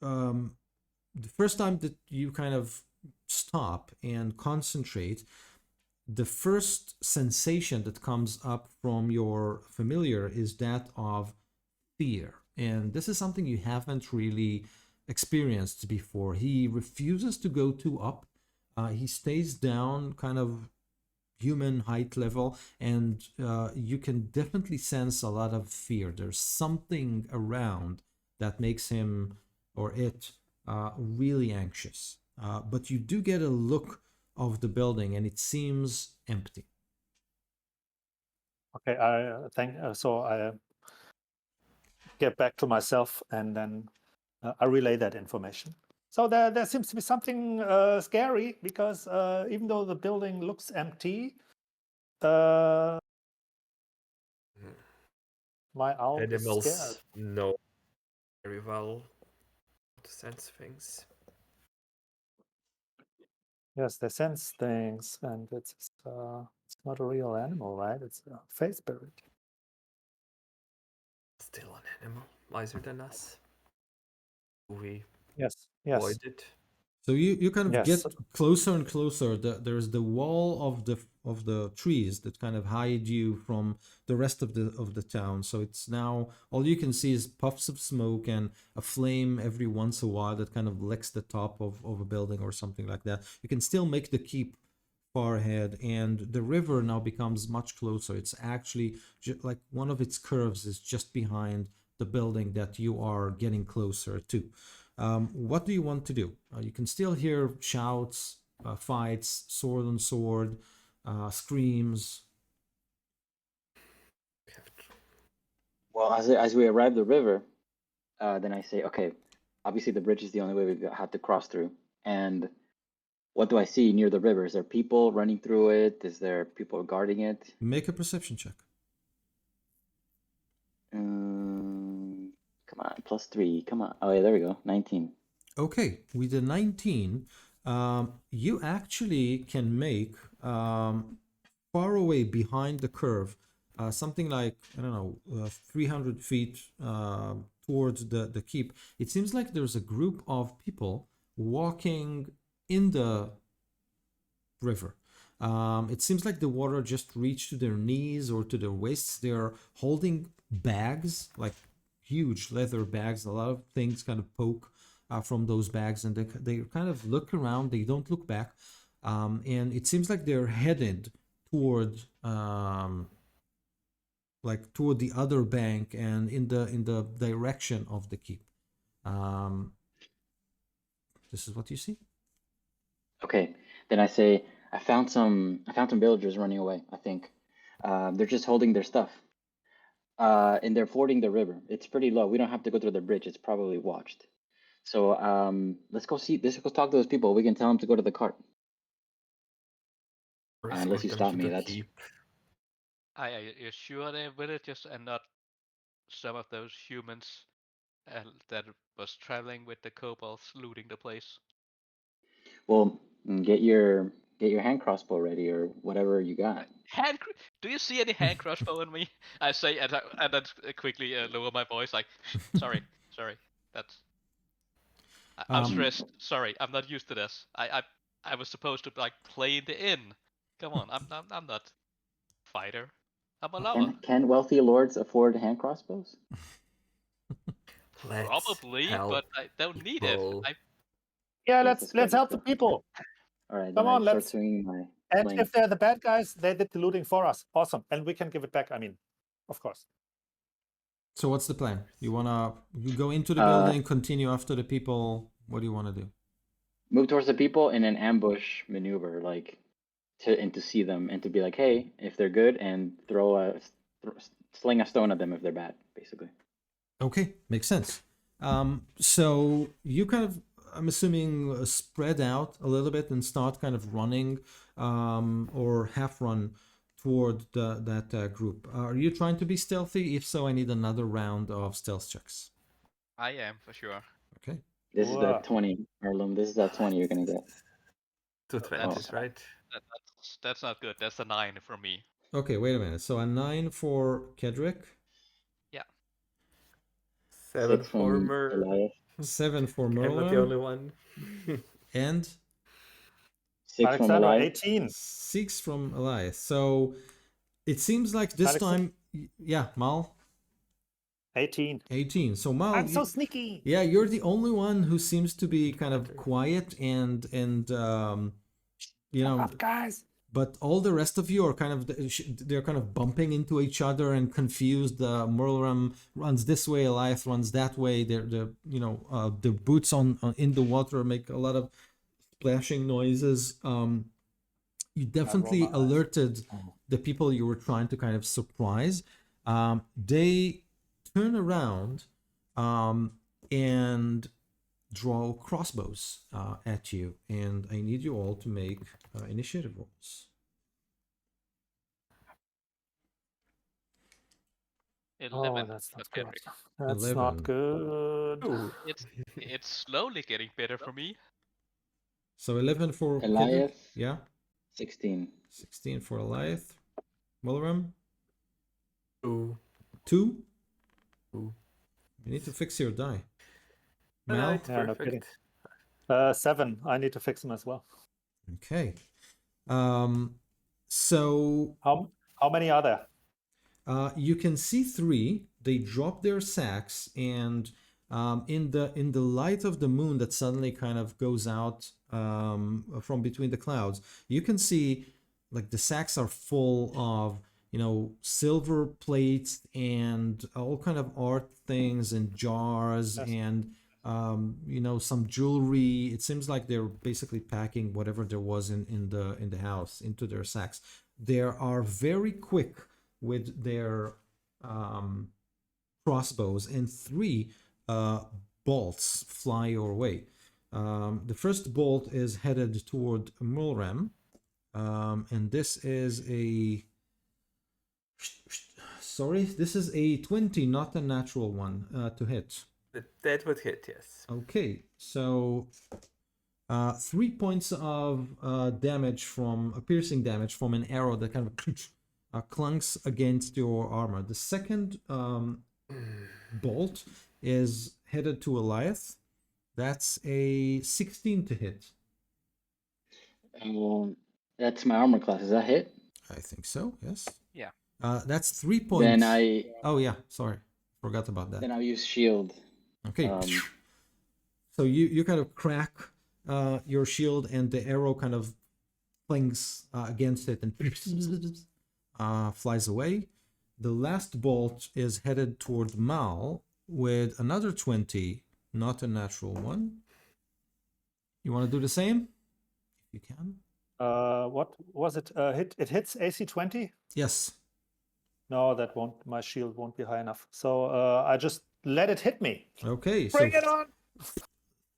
The first time that you kind of stop and concentrate, the first sensation that comes up from your familiar is that of fear. And this is something you haven't really experienced before. He refuses to go too up. He stays down kind of human height level, and you can definitely sense a lot of fear. There's something around that makes him or it really anxious. But you do get a look of the building, and it seems empty. Okay, so I get back to myself, and then I relay that information. So there seems to be something scary because even though the building looks empty, my owl is Animals scared. know very well how to sense things. Yes, they sense things, and it's not a real animal, right? It's a face spirit. Still an animal, wiser than us. We Yes, avoid it. So you kind of yes. get closer and closer. There's the wall of the trees that kind of hide you from the rest of the town. So it's now all you can see is puffs of smoke and a flame every once in a while that kind of licks the top of a building or something like that. You can still make the keep far ahead, and the river now becomes much closer. It's actually like one of its curves is just behind the building that you are getting closer to. What do you want to do? You can still hear shouts, fights, sword on sword, screams. Well, as we arrive the river, then I say, okay, obviously the bridge is the only way we have to cross through. And what do I see near the river? Is there people running through it? Is there people guarding it? Make a perception check. Come on, +3. Come on. Oh yeah, there we go. 19. Okay, with the 19, you actually can make far away behind the curve, something like, I don't know, 300 feet towards the keep. It seems like there's a group of people walking in the river. It seems like the water just reached to their knees or to their waists. They're holding bags, like huge leather bags. A lot of things kind of poke from those bags, and they kind of look around. They don't look back, and it seems like they're headed toward toward the other bank and in the direction of the keep. This is what you see. Okay, then I say I found some villagers running away. I think they're just holding their stuff, and they're fording the river. It's pretty low. We don't have to go through the bridge. It's probably watched. So let's go see. Let's go talk to those people. We can tell them to go to the cart. Unless you Escort them stop to me, the that's keep. Are you sure they're villagers and not some of those humans that was traveling with the kobolds looting the place? well. Get your hand crossbow ready or whatever you got. Do you see any hand crossbow on me? I say, and then quickly lower my voice, like, sorry. That's I'm stressed. Sorry, I'm not used to this. I was supposed to like play the inn. Come on, I'm not fighter. I'm a lover. Can wealthy lords afford hand crossbows? Let's Probably, help but I don't need it. people. Yeah, Yes, let's help the people. All right, Come then I on, start swinging my And sling. if they're the bad guys, they did the looting for us. Awesome, and we can give it back. I mean, of course. So what's the plan? You go into the building, continue after the people. What do you want to do? Move towards the people in an ambush maneuver, like to see them and to be like, hey, if they're good, and sling a stone at them if they're bad, basically. Okay, makes sense. So you kind of, I'm assuming, spread out a little bit and start kind of running or half run toward that group. Are you trying to be stealthy? If so, I need another round of stealth checks. I am for sure. Okay. This is that 20, Arlum. This is that 20 you're gonna get. 2 20s, right? That's not good. That's a 9 for me. Okay, wait a minute. So a 9 for Kedrick. Yeah. 7 6 for from Elias. 7 for I'm not the Merlin. only one. And 6 from Alexander, Elias. 18. 6 from Elias. So it seems like this time, yeah, Mal. 18. 18. So Mal, I'm so sneaky. yeah, you're the only one who seems to be kind of quiet and you know, Up, guys. but all the rest of you are kind of they're kind of bumping into each other and confused. Merlram runs this way, Elias runs that way. They're the boots on in the water make a lot of splashing noises. You definitely alerted the people you were trying to kind of surprise. They turn around and draw crossbows at you, and I need you all to make initiative rolls. 11. that's for not good. Cedric. That's 11. not good. Ooh. It's slowly getting better for me. So 11 for Kedrick. Elias, Yeah. 16. 16 for Eliath. Mulram. Ooh. 2. Ooh. You need to fix your die. No, Mal. it's Yeah, no kidding. perfect. 7. I need to fix them as well. Okay. So How many are there? you can see 3. They drop their sacks, and in the light of the moon that suddenly kind of goes out from between the clouds, you can see like the sacks are full of silver plates and all kind of art things and jars Yes. and some jewelry. It seems like they're basically packing whatever there was in the house into their sacks. They are very quick with their crossbows, and 3 bolts fly your way. The first bolt is headed toward Mulram, and this is a 20, not a natural one to hit. That would hit, yes. Okay, so 3 points of damage piercing damage from an arrow that kind of clunks against your armor. The second bolt is headed to Elias. That's a 16 to hit. That's my armor class. Is that hit? I think so, yes. Yeah. That's 3 points. Then Oh, yeah, sorry. Forgot about that. Then I'll use shield. Okay. So you kind of crack your shield, and the arrow kind of clings against it and flies away. The last bolt is headed toward Mal with another 20, not a natural one. You want to do the same? If you can. What was it? It hits AC 20? Yes. No, that won't. My shield won't be high enough. So I just let it hit me. Okay. Bring so it on!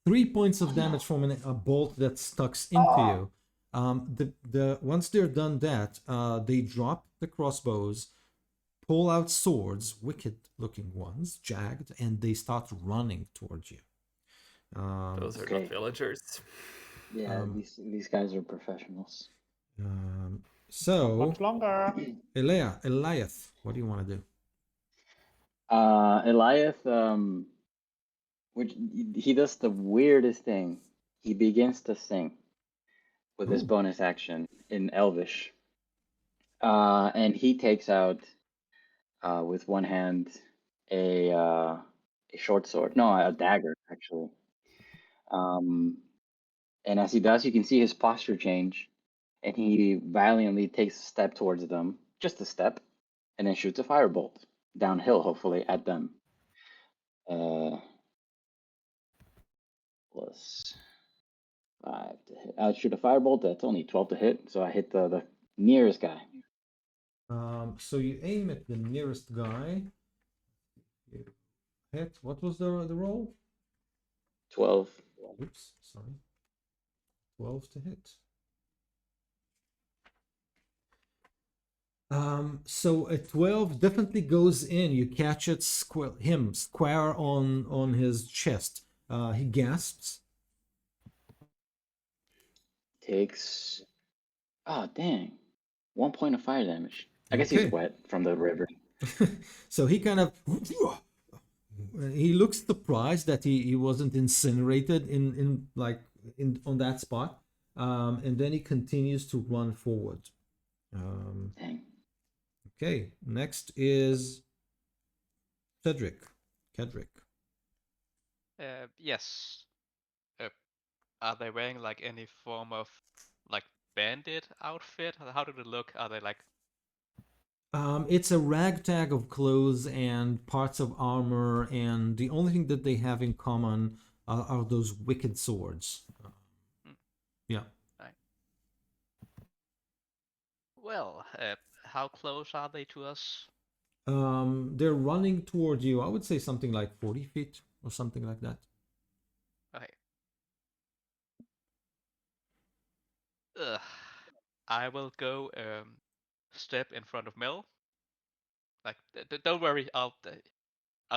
3 points of damage from a bolt that stucks into you. Once they're done that, they drop the crossbows, pull out swords, wicked-looking ones, jagged, and they start running towards you. Those are Okay. not villagers. Yeah, these guys are professionals. So, Much longer. Eliath, what do you want to do? Elias, which he does the weirdest thing. He begins to sing with his Ooh. bonus action in Elvish. And he takes out with one hand a short sword. No, a dagger, actually. And as he does, you can see his posture change, and he valiantly takes a step towards them, just a step, and then shoots a firebolt downhill, hopefully, at them. Plus 5 to hit. I'll shoot a firebolt. That's only 12 to hit, so I hit the nearest guy. So you aim at the nearest guy. You hit. What was the roll? 12. Oops, sorry. 12 to hit. So a 12 definitely goes in. You catch it square on his chest. He gasps. Takes. Oh, dang. 1 point of fire damage. I guess he's Okay. wet from the river. So he kind of he looks surprised that he wasn't incinerated on that spot, and then he continues to run forward. Dang. Okay, next is Kedrick. Yes. Are they wearing like any form of like bandit outfit? How do they look? Are they like? It's a ragtag of clothes and parts of armor, and the only thing that they have in common are those wicked swords. Yeah. Right. Well, how close are they to us? They're running toward you. I would say something like 40 feet or something like that. Okay. Ugh. I will go step in front of Mel. Like, don't worry, I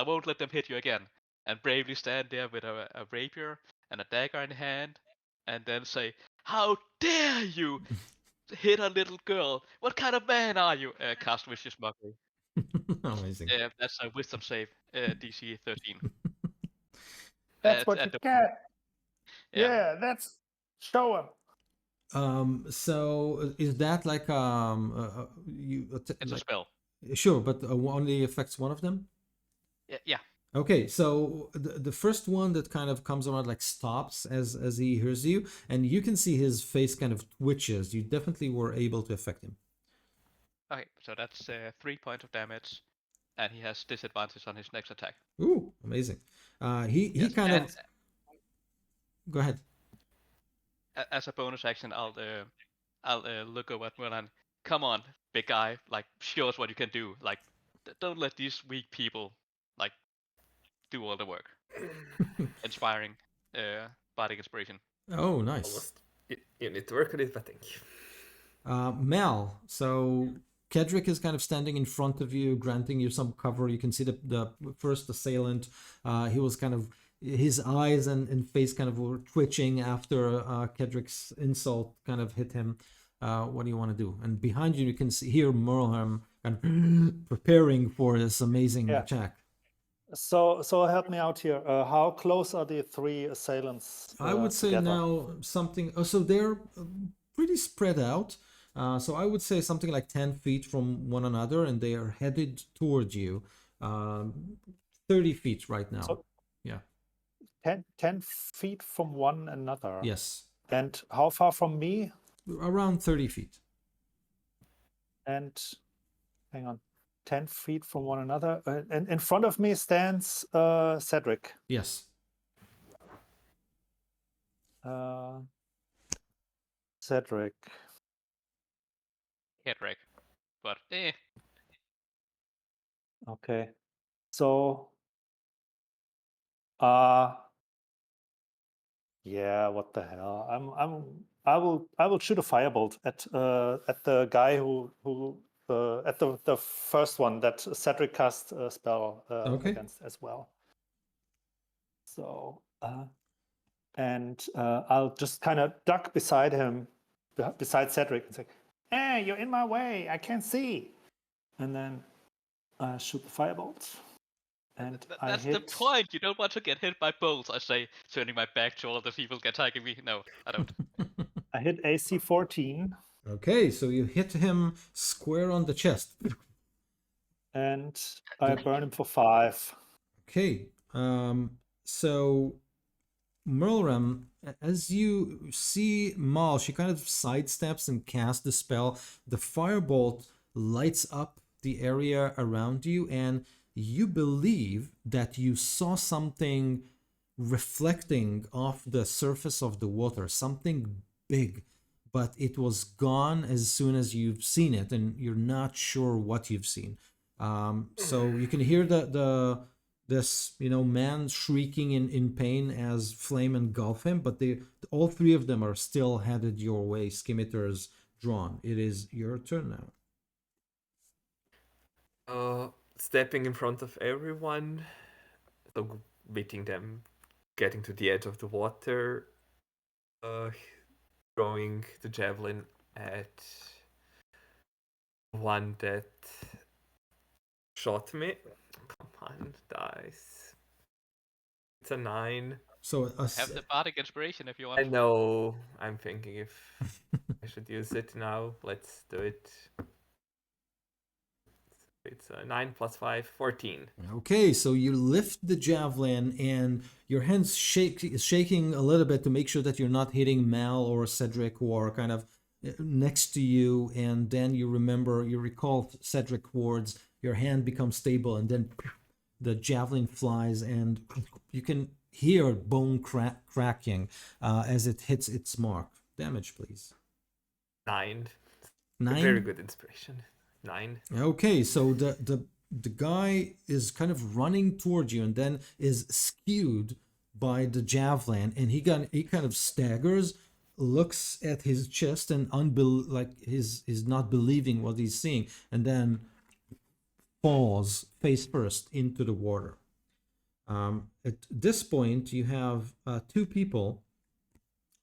won't let them hit you again. And bravely stand there with a rapier and a dagger in hand, and then say, "How dare you hit a little girl? What kind of man are you?" Cast vicious mockery. Amazing. That's a wisdom save, DC 13. That's what you At the get. yeah, Yeah, that's show him. So is that like it's a like spell. sure, but only affects one of them? Yeah. Okay, so the first one that kind of comes around like stops as he hears you, and you can see his face kind of twitches. You definitely were able to affect him. Okay, so that's 3 points of damage, and he has disadvantage on his next attack. Ooh, amazing. He Yes, kind and of go ahead. as a bonus action, I'll look over at Merlin. Come on, big guy. Like, show us what you can do. Like, don't let these weak people like do all the work. Inspiring, bardic inspiration. Oh, nice. Almost. You need to work on it, but thank you. Mel, so Kedrick is kind of standing in front of you, granting you some cover. You can see the first assailant. He was kind of, his eyes and face kind of were twitching after Kedrick's insult kind of hit him. What do you want to do? And behind you, you can hear Merlham kind of preparing for this amazing attack. So help me out here. How close are the three assailants? I would say together? now something. Oh, so they're pretty spread out. So I would say something like 10 feet from one another, and they are headed towards you. 30 feet right now. So- yeah. 10 feet from one another. Yes. And how far from me? Around 30 feet. And hang on, 10 feet from one another. And in front of me stands Cedric. Yes. Cedric. Hedrick. But Okay. So yeah, what the hell? I will shoot a firebolt at the guy who at the first one that Cedric cast a spell against as well. So and I'll just kind of duck beside him, beside Cedric, and say, "Hey, you're in my way. I can't see." And then shoot the firebolt. And that's the point. You don't want to get hit by bolts. I say, turning my back to all the people attacking me. No, I don't. I hit AC 14. Okay, so you hit him square on the chest. And I burn him for 5. Okay, so Merlram, as you see Mal, she kind of sidesteps and casts the spell. The firebolt lights up the area around you, and you believe that you saw something reflecting off the surface of the water, something big, but it was gone as soon as you've seen it, and you're not sure what you've seen. So you can hear this man shrieking in pain as flame engulf him, but all three of them are still headed your way, scimitars drawn. It is your turn now. Stepping in front of everyone, so beating them, getting to the edge of the water, throwing the javelin at one that shot me. Come on, dice. It's a 9. So Have the bardic inspiration if you want. I know. I'm thinking if I should use it now. Let's do it. It's 9 plus 5, 14. Okay, so you lift the javelin and your hands shaking a little bit to make sure that you're not hitting Mal or Cedric, who are kind of next to you, and then you recall Cedric words, your hand becomes stable, and then the javelin flies, and you can hear bone cracking as it hits its mark. Damage, please. 9. 9? Very good inspiration. 9. Okay, so the guy is kind of running towards you and then is skewed by the javelin, and he kind of staggers, looks at his chest and like he's not believing what he's seeing, and then falls face first into the water. At this point, you have two people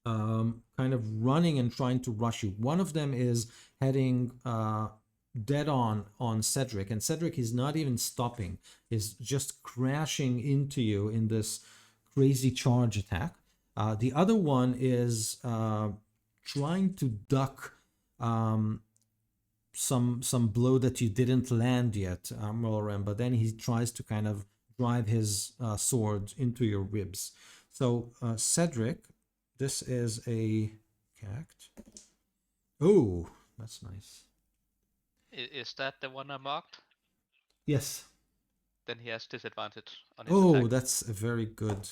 kind of running and trying to rush you. One of them is heading dead on Cedric, and Cedric is not even stopping, is just crashing into you in this crazy charge attack. The other one is trying to duck some blow that you didn't land yet, Mulram, but then he tries to kind of drive his sword into your ribs. So Cedric, this is a cact. Oh, that's nice. Is that the one I marked? Yes. Then he has disadvantage on his Oh, attack. that's a very good.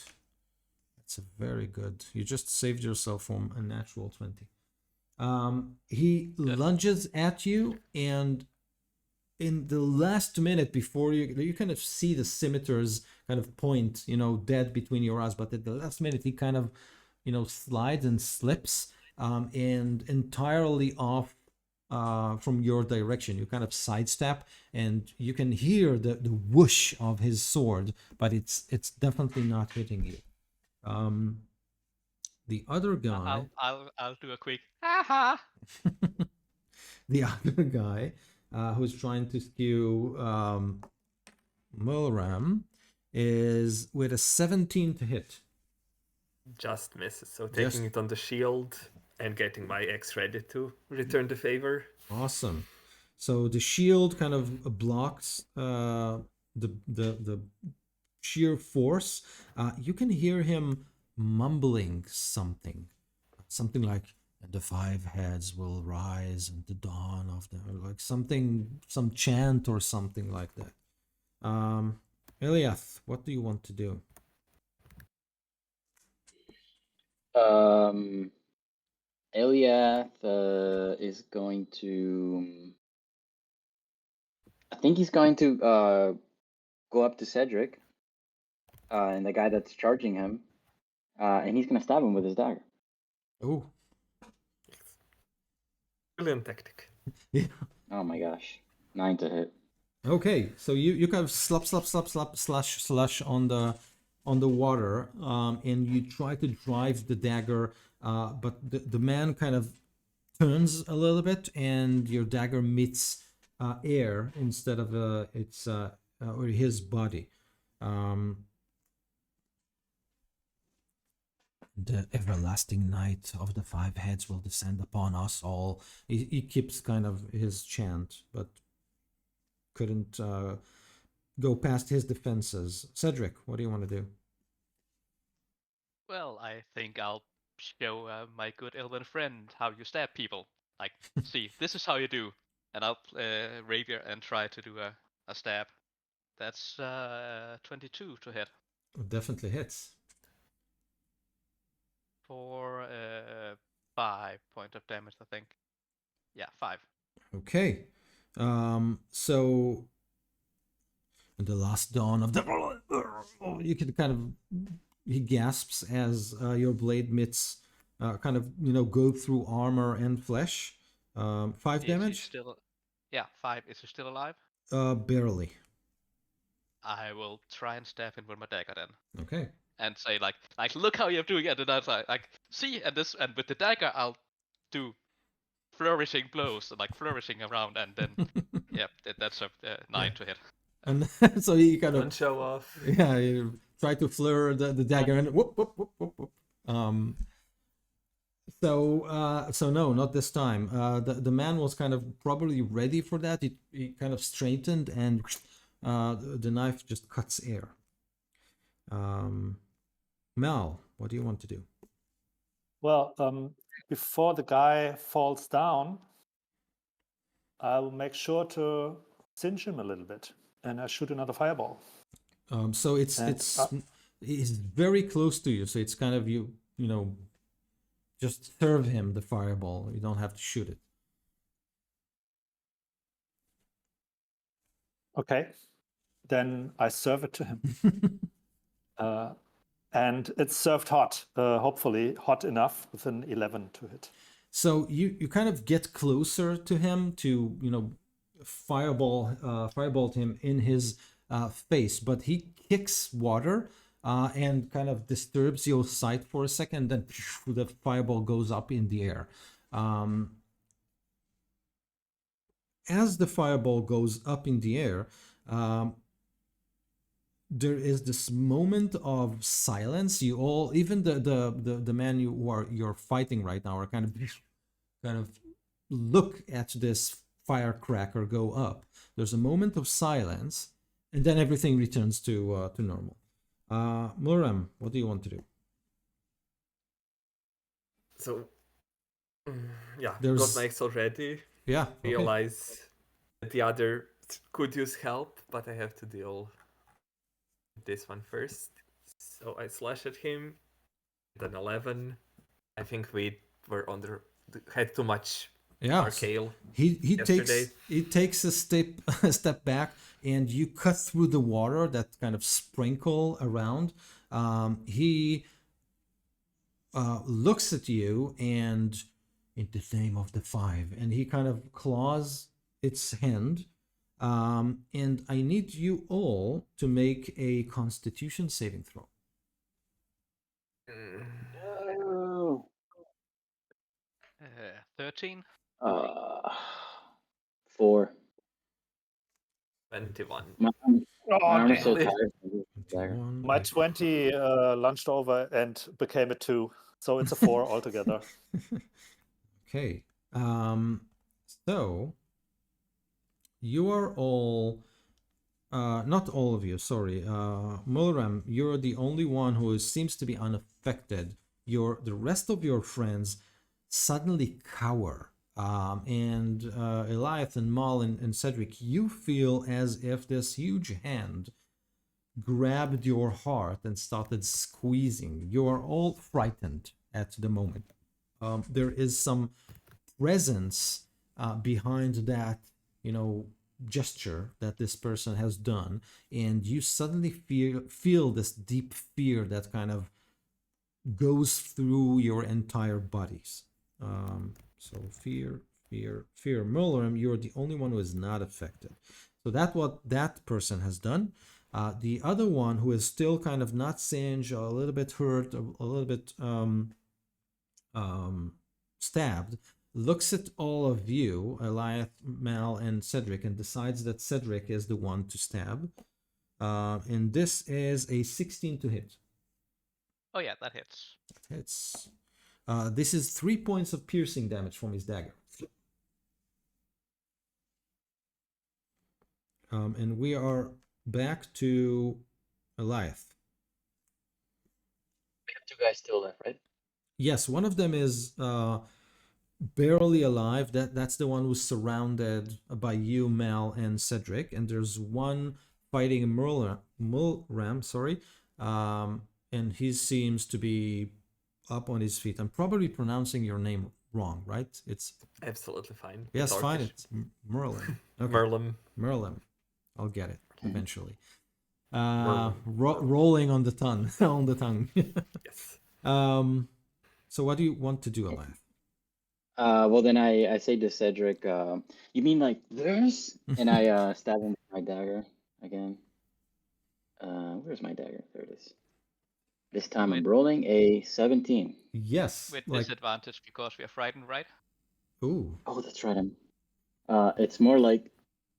That's a very good. You just saved yourself from a natural 20. He lunges at you, and in the last minute before you kind of see the scimitars kind of point, dead between your eyes, but at the last minute he kind of, slides and slips, and entirely off from your direction. You kind of sidestep, and you can hear the whoosh of his sword, but it's definitely not hitting you. The other guy. I'll do a quick haha. The other guy who's trying to skew Mulram is with a 17 to hit. Just misses. So taking it on the shield and getting my X ready to return the favor. Awesome. So the shield kind of blocks the sheer force. You can hear him mumbling something like, "And the 5 heads will rise at the dawn of the," or like some chant or something like that. Eliath, what do you want to do? Eliath is going to. I think he's going to go up to Cedric and the guy that's charging him, and he's going to stab him with his dagger. Oh. Brilliant tactic. Yeah. Oh my gosh. 9 to hit. Okay, so you kind of slap, slash on the water, and you try to drive the dagger, but the man kind of turns a little bit, and your dagger meets air instead of its or his body. The everlasting night of the 5 heads will descend upon us all. He keeps kind of his chant, but couldn't go past his defenses. Cedric, what do you want to do? Well, I think I'll show my good elven friend how you stab people. Like, see, this is how you do. And I'll rapier and try to do a stab. That's 22 to hit. Definitely hits. For 5 points of damage, I think. Yeah, 5. Okay. So in the last dawn of the, you can kind of, he gasps as your blade meets kind of go through armor and flesh. 5 damage. Still, yeah, 5. Is he still alive? Barely. I will try and stab him with my dagger then. Okay. And say like look how you're doing it, and then like see, and with the dagger I'll do flourishing blows, like flourishing around, and then yeah, that's a 9 to hit. And so you kind Don't of show off. Yeah, you try to flare the dagger and whoop, whoop, whoop, whoop, whoop. So no, not this time. The man was kind of probably ready for that. He kind of straightened, and the knife just cuts air. Mel, what do you want to do? Well, before the guy falls down, I will make sure to cinch him a little bit, and I shoot another fireball. So it's very close to you, so it's kind of you just serve him the fireball. You don't have to shoot it. Okay, then I serve it to him. and it's served hot, hopefully hot enough with an 11 to hit. So you kind of get closer to him to, you know, firebolt him in his face, but he kicks water and kind of disturbs your sight for a second. Then the fireball goes up in the air. As the fireball goes up in the air, there is this moment of silence. You all, even the man you're fighting right now, are kind of look at this firecracker go up. There's a moment of silence, and then everything returns to normal. Muram, what do you want to do? So, yeah, There's- got my Excel ready. Yeah. Okay. Realize that the other could use help, but I have to deal with this one first. So I slash at him. Then 11. I think we were had too much Yeah. arcale. He yesterday. takes a step back, and you cut through the water that kind of sprinkle around. He looks at you, and in the name of the five, and he kind of claws its hand. And I need you all to make a Constitution saving throw. Oh. 13. 4. 21. My arm's so damn. tired. 21. My 20 lunched over and became a 2, so it's a 4 altogether. Okay. So you are all, not all of you, sorry. Mulram, you're the only one who seems to be unaffected. The rest of your friends suddenly cower. And Eliath and Mal and Cedric, you feel as if this huge hand grabbed your heart and started squeezing. You are all frightened at the moment. There is some presence behind that, you know, gesture that this person has done, and you suddenly feel this deep fear that kind of goes through your entire bodies. So fear. Mulram, you're the only one who is not affected. So that's what that person has done. The other one, who is still kind of not singed, a little bit hurt, a little bit stabbed, looks at all of you, Eliath, Mal, and Cedric, and decides that Cedric is the one to stab. And this is a 16 to hit. Oh yeah, that hits. That hits. This is 3 points of piercing damage from his dagger. And we are back to Eliath. We have 2 guys still left, right? Yes, one of them is barely alive. That's the one who's surrounded by you, Mal, and Cedric. And there's one fighting Mulram, sorry. And he seems to be up on his feet. I'm probably pronouncing your name wrong, right? It's absolutely fine. Yes, It's fine. Orcish. It's Merlin. Okay. Merlin. I'll get it eventually. Merlin. Rolling on the tongue. On the tongue. Yes. So what do you want to do, Eliath? Well, then I say to Cedric, you mean like this? And I stab him with my dagger again. Where's my dagger? There it is. This time I'm rolling a 17. Yes. With disadvantage because we are frightened, right? Ooh. Oh, that's right. It's more like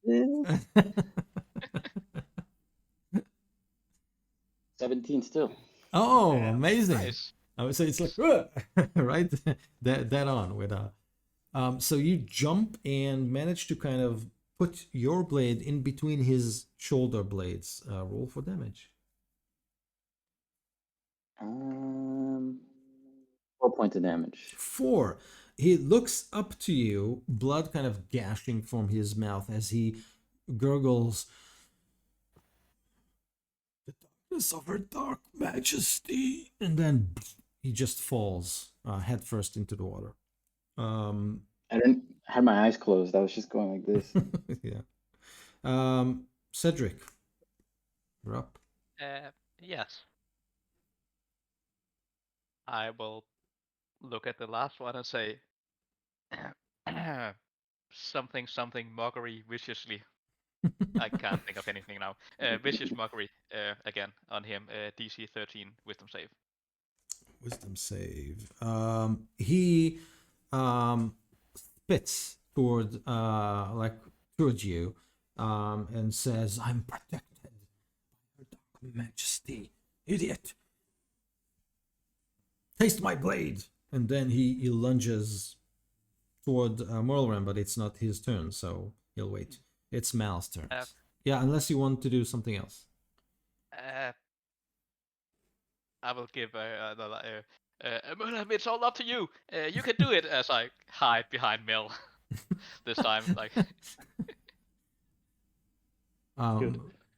this. 17 still. Oh, Yeah, amazing. Nice. I would say it's like right that on with so you jump and manage to kind of put your blade in between his shoulder blades. Roll for damage. 4 points of damage. 4. He looks up to you, blood kind of gashing from his mouth as he gurgles, "The darkness of her dark majesty," and then he just falls headfirst into the water. I didn't have my eyes closed. I was just going like this. Yeah. Cedric, you're up. Yes. I will look at the last one and say something mockery viciously. I can't think of anything now. Vicious mockery again on him. DC 13 wisdom save. Wisdom save. He spits towards you, and says, "I'm protected by your dark majesty, idiot. Taste my blade." And then he lunges toward Morlram, but it's not his turn, so he'll wait. It's Mal's turn. Yeah, unless you want to do something else. I will give it's all up to you. You can do it, as I hide behind Mel. This time, like.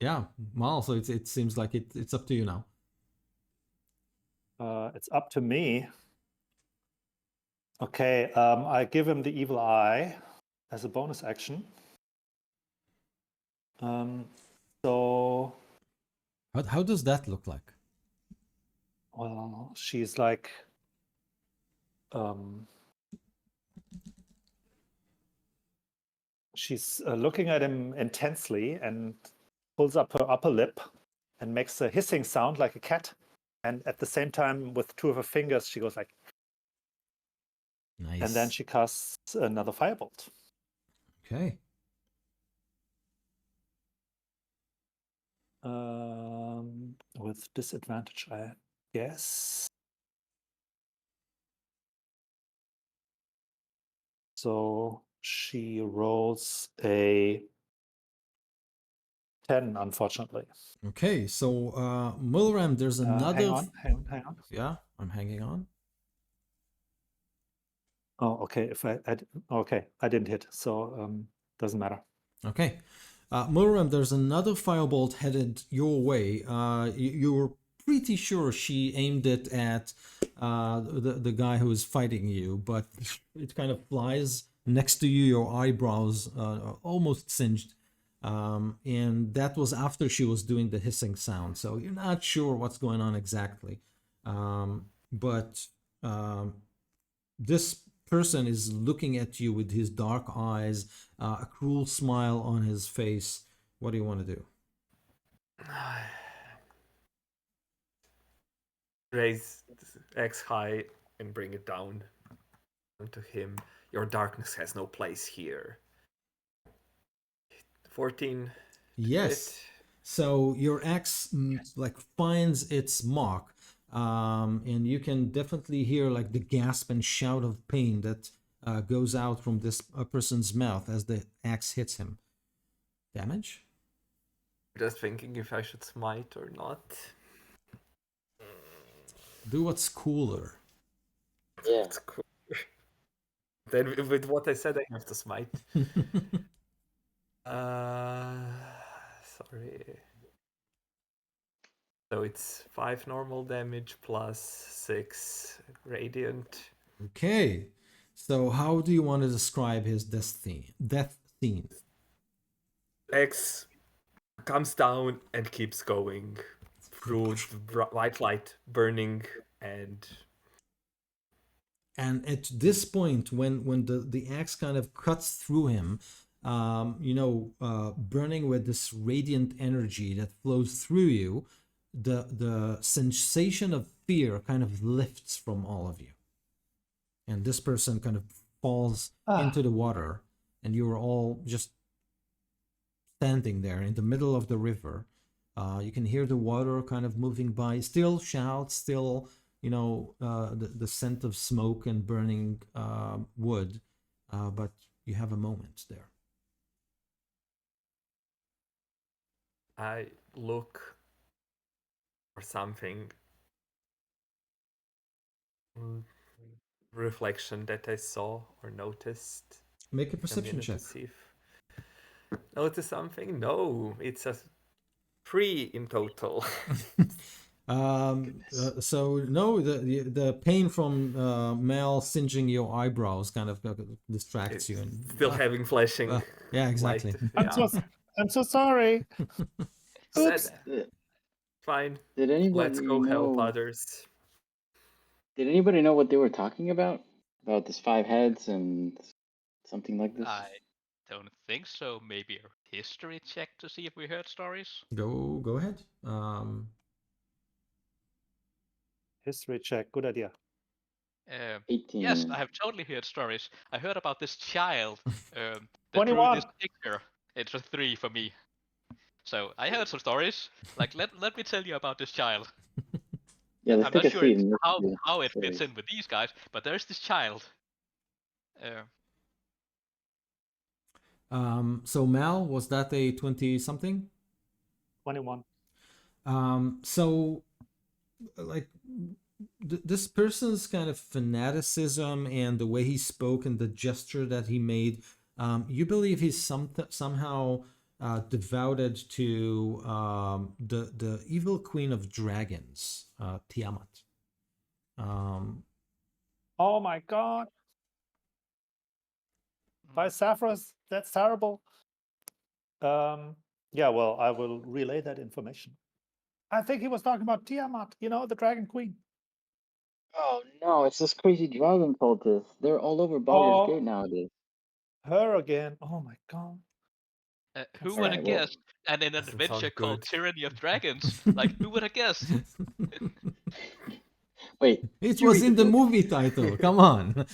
Yeah, Mal. So it seems like it's up to you now. It's up to me. Okay, I give him the evil eye as a bonus action. So, How does that look like? well, she's like, she's looking at him intensely and pulls up her upper lip and makes a hissing sound like a cat. And at the same time, with two of her fingers, she goes like, Nice. and then she casts another firebolt. Okay. With disadvantage, I guess. So she rolls a 10, unfortunately. Okay, so Mulram, there's another. Hang on. Yeah, I'm hanging on. Oh, okay. I didn't hit, so doesn't matter. Okay, Mulram, there's another firebolt headed your way. You're pretty sure she aimed it at the guy who is fighting you, but it kind of flies next to you. Your eyebrows almost singed. And that was after she was doing the hissing sound, so you're not sure what's going on exactly. But this person is looking at you with his dark eyes, a cruel smile on his face. What do you want to do? Raise X high and bring it down to him. Your darkness has no place here. 14. Yes. So your axe finds its mark, and you can definitely hear like the gasp and shout of pain that goes out from this person's mouth as the axe hits him. Damage? Just thinking if I should smite or not. Do what's cooler. Yeah. It's cool. Then with what I said, I have to smite. Sorry. So it's 5 normal damage plus 6 radiant. Okay. So how do you want to describe his death scene? X comes down and keeps going through the white light burning and at this point, when the axe kind of cuts through him, burning with this radiant energy that flows through you, the sensation of fear kind of lifts from all of you, and this person kind of falls into the water, and you are all just standing there in the middle of the river. You can hear the water kind of moving by, still shouts, still the scent of smoke and burning wood, but you have a moment there. I look for something reflection that I saw or noticed. Make a perception check. Notice something? No, it's a 3 in total. So no, the pain from Mel singeing your eyebrows kind of distracts you, and still having flashing. Yeah, exactly. Light. I'm so sorry. Oops. Fine. Did anybody Let's go help know? others. Did anybody know what they were talking about? About this 5 heads and something like this? I don't think so. Maybe a history check to see if we heard stories. Go ahead. History check. Good idea. Yes, 18. I have totally heard stories. I heard about this child that drew 21. this picture. It's a 3 for me. So I heard some stories. Like let me tell you about this child. Yeah, let's I'm take not a sure seat it's and listen to how it the fits stories. in with these guys, but there's this child. So Mal, was that a 20 something? 21. So like this person's kind of fanaticism and the way he spoke and the gesture that he made, you believe he's somehow devoted to the evil queen of dragons, Tiamat. Oh my god. By Saphras, that's terrible. Yeah, well, I will relay that information. I think he was talking about Tiamat, the Dragon Queen. Oh no, it's this crazy dragon cultist. They're all over Baldur's Gate Oh, nowadays. her again. Oh my god. Who Can't would have Alright, well, guessed? And in an Doesn't adventure sound called good. Tyranny of Dragons, like who would have guessed? wait, It you was read the in the book. movie title. Come on.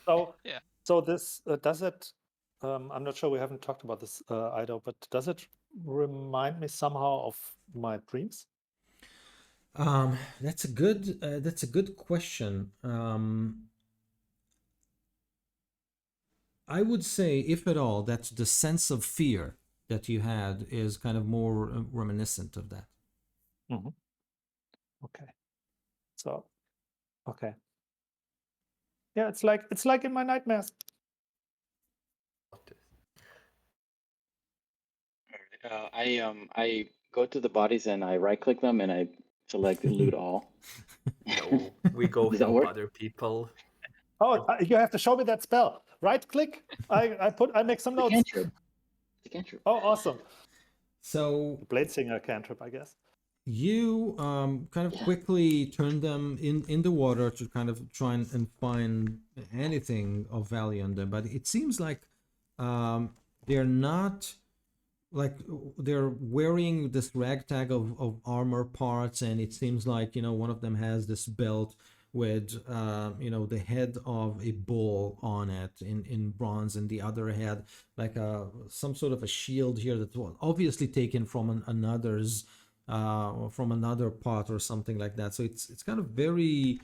So, Yeah. so this does it. I'm not sure we haven't talked about this, Ido, but does it remind me somehow of my dreams? That's a good question. I would say, if at all, that the sense of fear that you had is kind of more reminiscent of that. Mm-hmm. Okay. So, okay. Yeah, it's like in my nightmares. I go to the bodies and I right click them and I select loot all. No, we go Does that help work? other people. Oh, you have to show me that spell. Right click. I make some The notes. cantrip. The cantrip. Oh, awesome. So Blade Singer cantrip, I guess. you kind of Yeah. quickly turn them in the water to kind of try and find anything of value on them, but it seems like they're not like they're wearing this ragtag of armor parts, and it seems like one of them has this belt with the head of a bull on it in bronze, and the other had like some sort of a shield here that was obviously taken from another's from another pot or something like that. So it's kind of very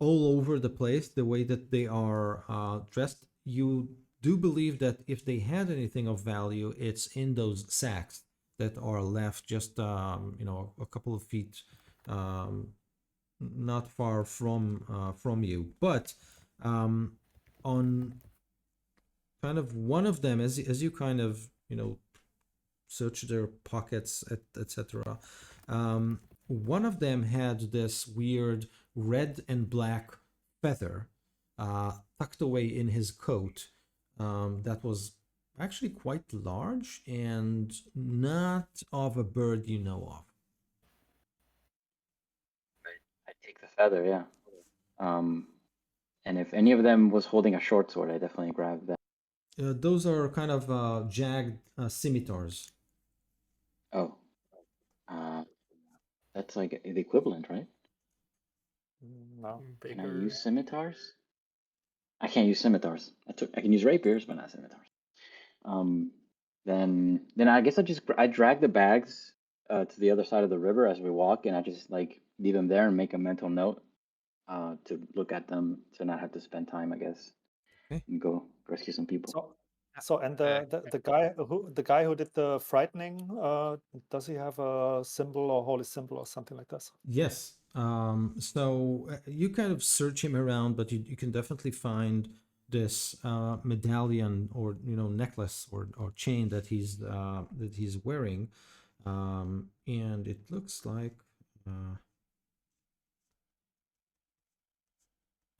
all over the place the way that they are dressed. You do believe that if they had anything of value, it's in those sacks that are left just a couple of feet not far from you. But on kind of one of them, as you kind of search their pockets, etc. One of them had this weird red and black feather tucked away in his coat that was actually quite large and not of a bird you know of. I take the feather, yeah. And if any of them was holding a short sword, I definitely grab that. Those are kind of jagged scimitars. Oh. That's like the equivalent, right? No. Can I Bigger. use scimitars? I can't use scimitars. I can use rapiers, but not scimitars. Then I guess I drag the bags to the other side of the river as we walk, and I just like leave them there and make a mental note to look at them to not have to spend time, I guess, Okay. and go rescue some people. So and the guy who did the frightening, does he have a symbol or holy symbol or something like this? Yes. So you kind of search him around, but you can definitely find this medallion or necklace or chain that he's wearing, and it looks like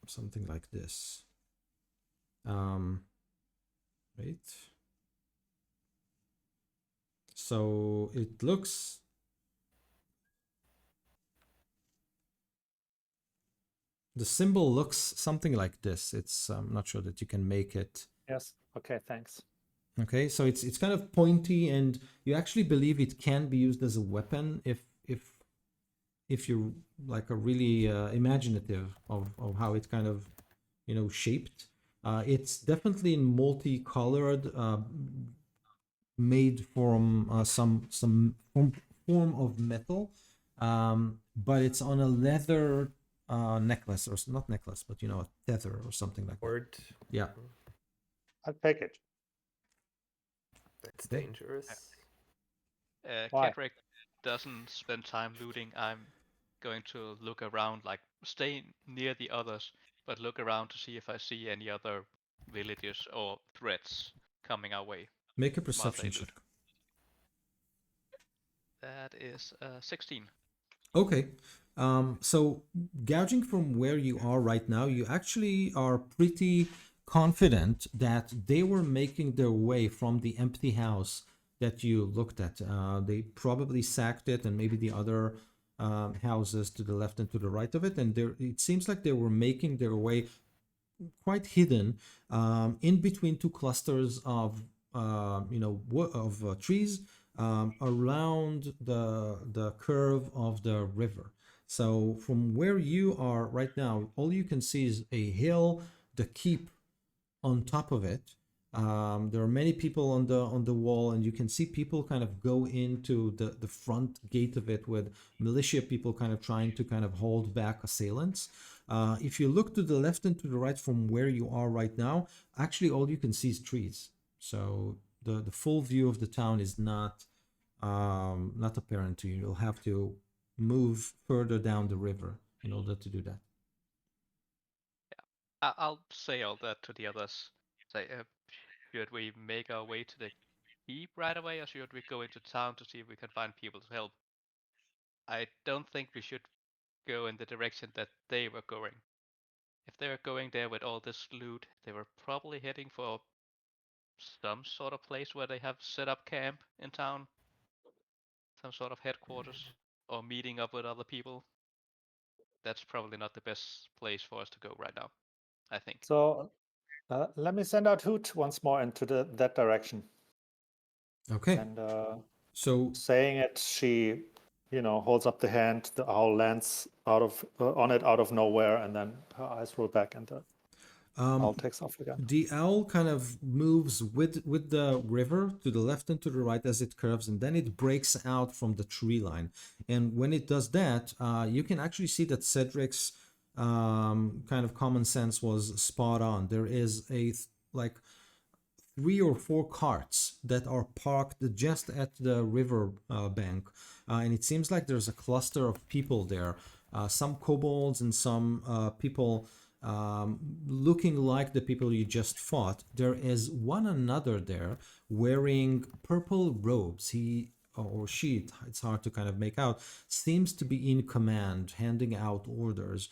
something like this. Right. So it looks The symbol looks something like this. It's I'm not sure that you can make it. Yes. Okay. Thanks. Okay, so it's kind of pointy, and you actually believe it can be used as a weapon if you're like a really imaginative of how it kind of shaped. It's definitely multicolored, made from some form of metal, but it's on a leather necklace, or not necklace, but a tether or something like that. Word. Yeah. I'll take it. That's Okay. dangerous. Why? Kendrick doesn't spend time looting. I'm going to look around, like stay near the others, but look around to see if I see any other villages or threats coming our way Make a while they perception loot. check. That is 16. Okay. So gouging from where you are right now, you actually are pretty confident that they were making their way from the empty house that you looked at. They probably sacked it, and maybe the other houses to the left and to the right of it. And it seems like they were making their way quite hidden in between two clusters of trees around the curve of the river. So from where you are right now, all you can see is a hill, the keep on top of it. There are many people on the wall, and you can see people kind of go into the front gate of it with militia people kind of trying to kind of hold back assailants. If you look to the left and to the right from where you are right now, actually all you can see is trees. So the full view of the town is not apparent to you. You'll have to move further down the river in order to do that. I'll say all that to the others. Say, should we make our way to the keep right away, or should we go into town to see if we can find people to help? I don't think we should go in the direction that they were going. If they were going there with all this loot, they were probably heading for some sort of place where they have set up camp in town, some sort of headquarters, or meeting up with other people. That's probably not the best place for us to go right now, I think. So let me send out Hoot once more into that direction. Okay. And So saying it, she, holds up the hand. The owl lands on it out of nowhere, and then her eyes roll back, and the owl takes off again. the owl kind of moves with the river to the left and to the right as it curves, and then it breaks out from the tree line. And when it does that, you can actually see that Cedric's kind of common sense was spot on. There is like 3 or 4 carts that are parked just at the river bank, and it seems like there's a cluster of people there, some kobolds and some people looking like the people you just fought. There is one another there wearing purple robes. He or she, it's hard to kind of make out, seems to be in command, handing out orders.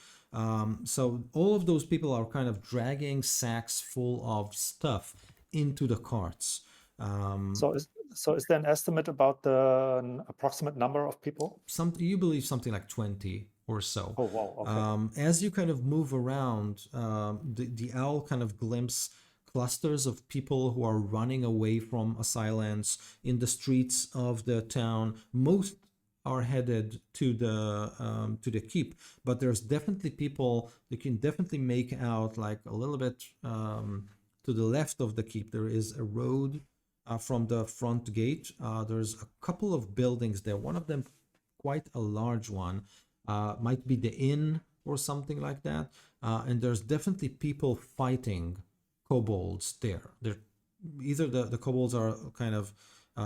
So all of those people are kind of dragging sacks full of stuff into the carts. So is there an estimate about the approximate number of people? You believe something like 20 or so. Oh, wow. Okay. As you kind of move around, the owl kind of glimpses clusters of people who are running away from assailants in the streets of the town. Most are headed to the keep, but there's definitely people. You can definitely make out, like a little bit to the left of the keep. There is a road from the front gate. There's a couple of buildings there. One of them, quite a large one, might be the inn or something like that. And there's definitely people fighting kobolds there. Either the kobolds are kind of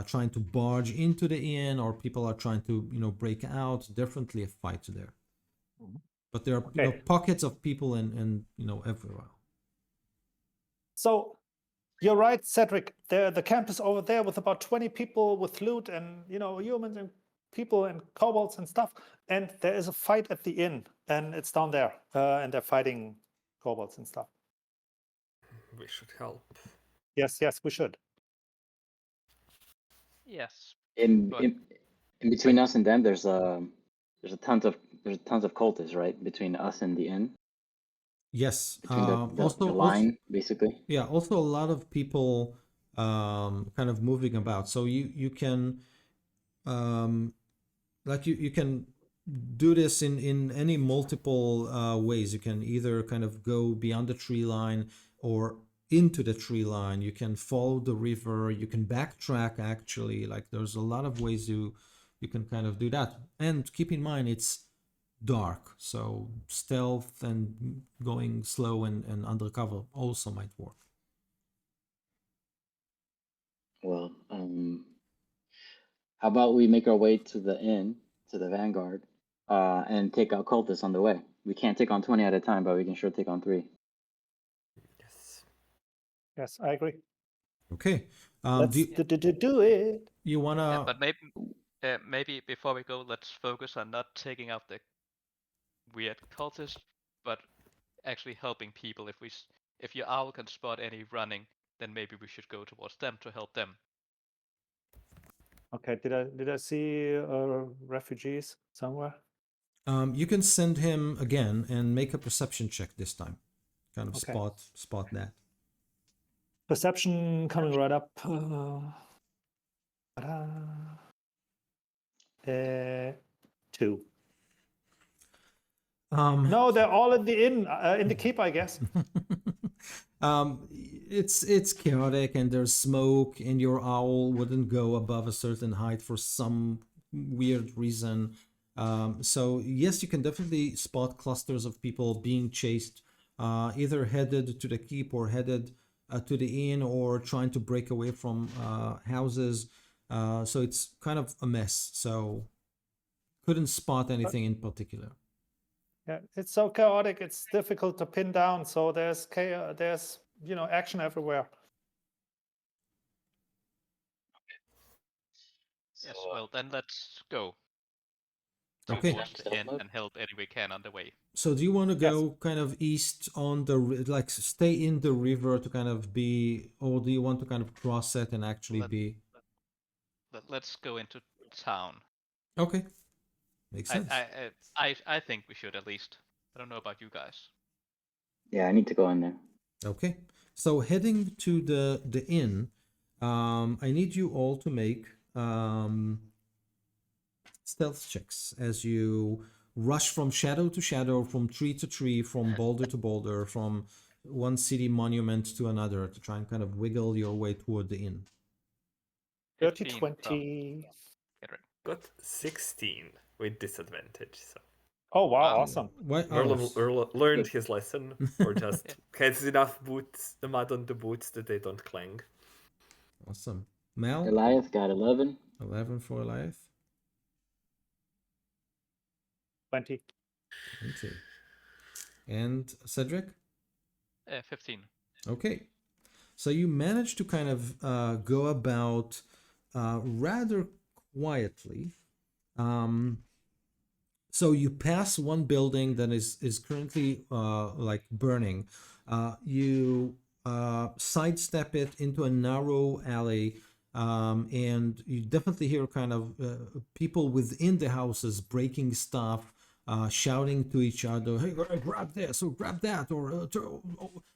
trying to barge into the inn, or people are trying to break out. Definitely a fight there. But there are pockets of people and everywhere. So you're right, Cedric. The camp is over there with about 20 people with loot and humans and people and kobolds and stuff. And there is a fight at the inn, and it's down there, and they're fighting kobolds and stuff. We should help. Yes, we should. Yes. In But- in between us and them, there's tons of cultists, right? Between us and the inn. Yes. between the Also, line, basically. yeah. Also, a lot of people kind of moving about. So you can um, like you can do this in any multiple ways. You can either kind of go beyond the tree line or into the tree line. You can follow the river. You can backtrack. Actually, like there's a lot of ways you can kind of do that. And keep in mind, it's dark, so stealth and going slow and undercover also might work. Well, how about we make our way to the inn, to the Vanguard, and take out cultists on the way? We can't take on 20 at a time, but we can sure take on 3. Yes. Yes, I agree. Okay. Let's Do do it. you Yeah, wanna? but maybe before we go, let's focus on not taking out the weird cultists, but actually helping people. If your owl can spot any running, then maybe we should go towards them to help them. Okay, did I see refugees somewhere? You can send him again and make a perception check this time. Kind of Okay. spot that. Perception coming right up. 2. No, they're all in the inn, in the keep, I guess. It's chaotic and there's smoke and your owl wouldn't go above a certain height for some weird reason. So yes, you can definitely spot clusters of people being chased, either headed to the keep or headed to the inn or trying to break away from houses. So it's kind of a mess. So couldn't spot anything in particular. Yeah, it's so chaotic. It's difficult to pin down. So there's chaos. There's action everywhere. Yes, well then let's go Okay. towards the inn and help any we can on the way. So do you want to go kind of east on the like stay in the river to kind of be, or do you want to kind of cross it and actually be? Let's go into town. Okay, makes sense. I think we should at least. I don't know about you guys. Yeah, I need to go in there. Okay, so heading to the inn, I need you all to make stealth checks as you rush from shadow to shadow, from tree to tree, from boulder to boulder, from one city monument to another to try and kind of wiggle your way toward the inn. 30, 20. Got 16 with disadvantage. So Oh wow, awesome. What? learned his lesson, or just has enough boots, the mud on the boots that they don't clang. Awesome. Mel? Goliath got 11. 11 for Goliath. 20. 20. And Cedric? 15. Okay. So you managed to kind of go about rather quietly. So you pass one building that is currently like burning. You sidestep it into a narrow alley, and you definitely hear kind of people within the houses breaking stuff, shouting to each other, "Hey, grab this or grab that, or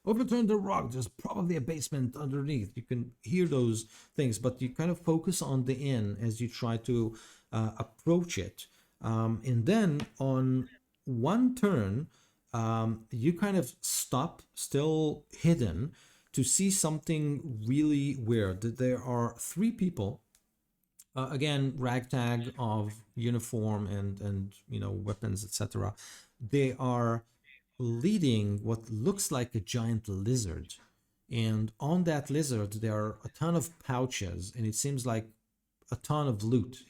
overturn the rug. There's probably a basement underneath." You can hear those things, but you kind of focus on the inn as you try to approach it. And then on one turn, you kind of stop, still hidden, to see something really weird. There are 3 people, again, ragtag of uniform and weapons, etc. They are leading what looks like a giant lizard, and on that lizard there are a ton of pouches, and it seems like a ton of loot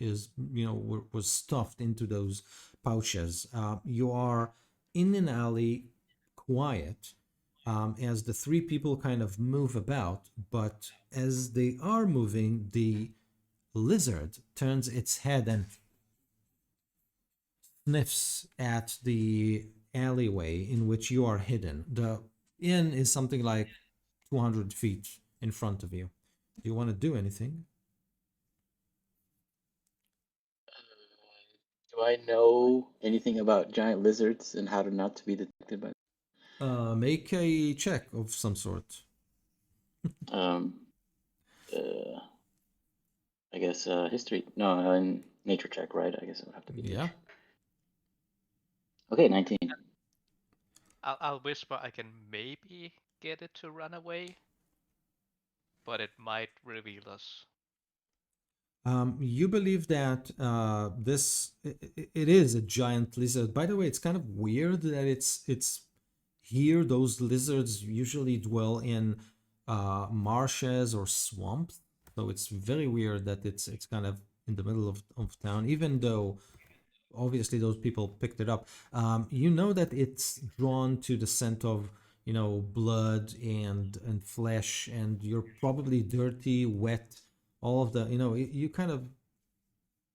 was stuffed into those pouches. You are in an alley, quiet, as the 3 people kind of move about, but as they are moving, the lizard turns its head and sniffs at the alleyway in which you are hidden. The inn is something like 200 feet in front of you. Do you want to do anything? Do I know anything about giant lizards and how to not to be detected by them? Make a check of some sort. Um, uh, I guess history. No, nature check, right? I guess it would have to be Yeah. nature. Okay, 19. I'll whisper I can maybe get it to run away, but it might reveal us. You believe that it is a giant lizard. By the way, it's kind of weird that it's here. Those lizards usually dwell in marshes or swamps, so it's very weird that it's kind of in the middle of town. Even though obviously those people picked it up, you know that it's drawn to the scent of blood and flesh, and you're probably dirty, wet, all of the you kind of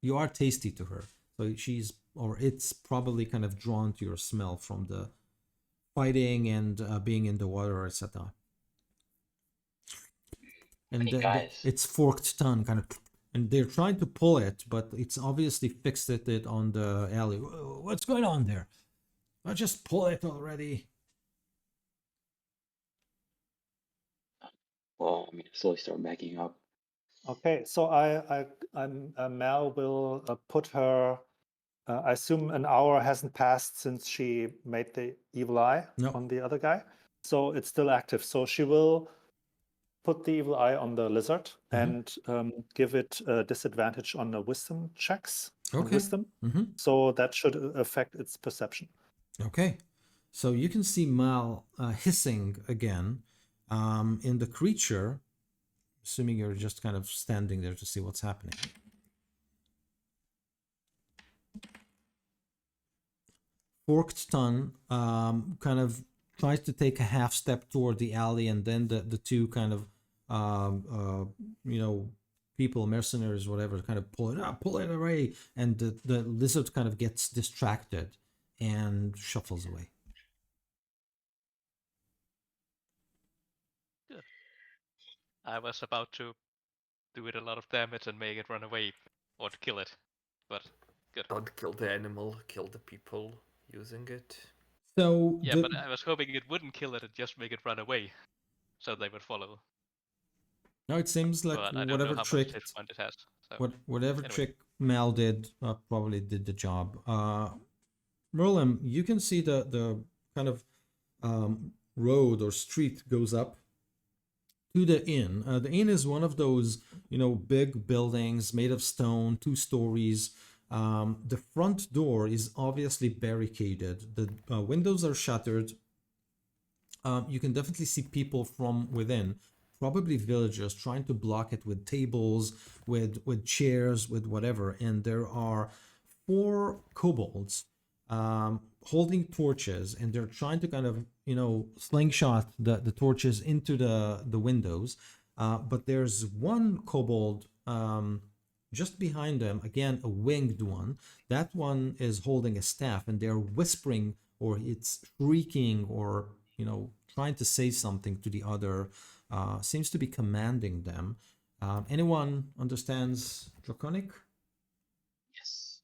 you are tasty to her, so she's or it's probably kind of drawn to your smell from the fighting and being in the water, etc. And Many guys. its forked tongue kind of, and they're trying to pull it, but it's obviously fixed it on the alley. What's going on there? I just pull it already. Well, I mean, slowly start backing up. Okay, so Mel will put her. I assume an hour hasn't passed since she made the evil eye No. on the other guy, so it's still active. So she will put the evil eye on the lizard and give it a disadvantage on the wisdom checks. On Okay. wisdom, so that should affect its perception. Okay, so you can see Mal hissing again in the creature, assuming you're just kind of standing there to see what's happening. Forked tongue kind of tries to take a half step toward the alley, and then the two kind of people, mercenaries, whatever, kind of pull it away, and the lizard kind of gets distracted and shuffles away. Good. I was about to do it a lot of damage and make it run away, or to kill it, but good. Don't kill the animal, kill the people using it. So yeah, but I was hoping it wouldn't kill it and just make it run away, so they would follow. No, it seems like But I don't whatever know how trick, much hit point it has. So whatever anyway. trick Mal did probably did the job. Merlin, you can see the kind of road or street goes up to the inn. The inn is one of those big buildings made of stone, 2 stories. The front door is obviously barricaded. The windows are shuttered. You can definitely see people from within, probably villagers, trying to block it with tables, with chairs, with whatever. And there are 4 kobolds holding torches, and they're trying to kind of slingshot the torches into the windows. But there's one kobold just behind them, again a winged one. That one is holding a staff, and they're whispering, or it's shrieking, or trying to say something to the other. Seems to be commanding them. Anyone understands Draconic? Yes.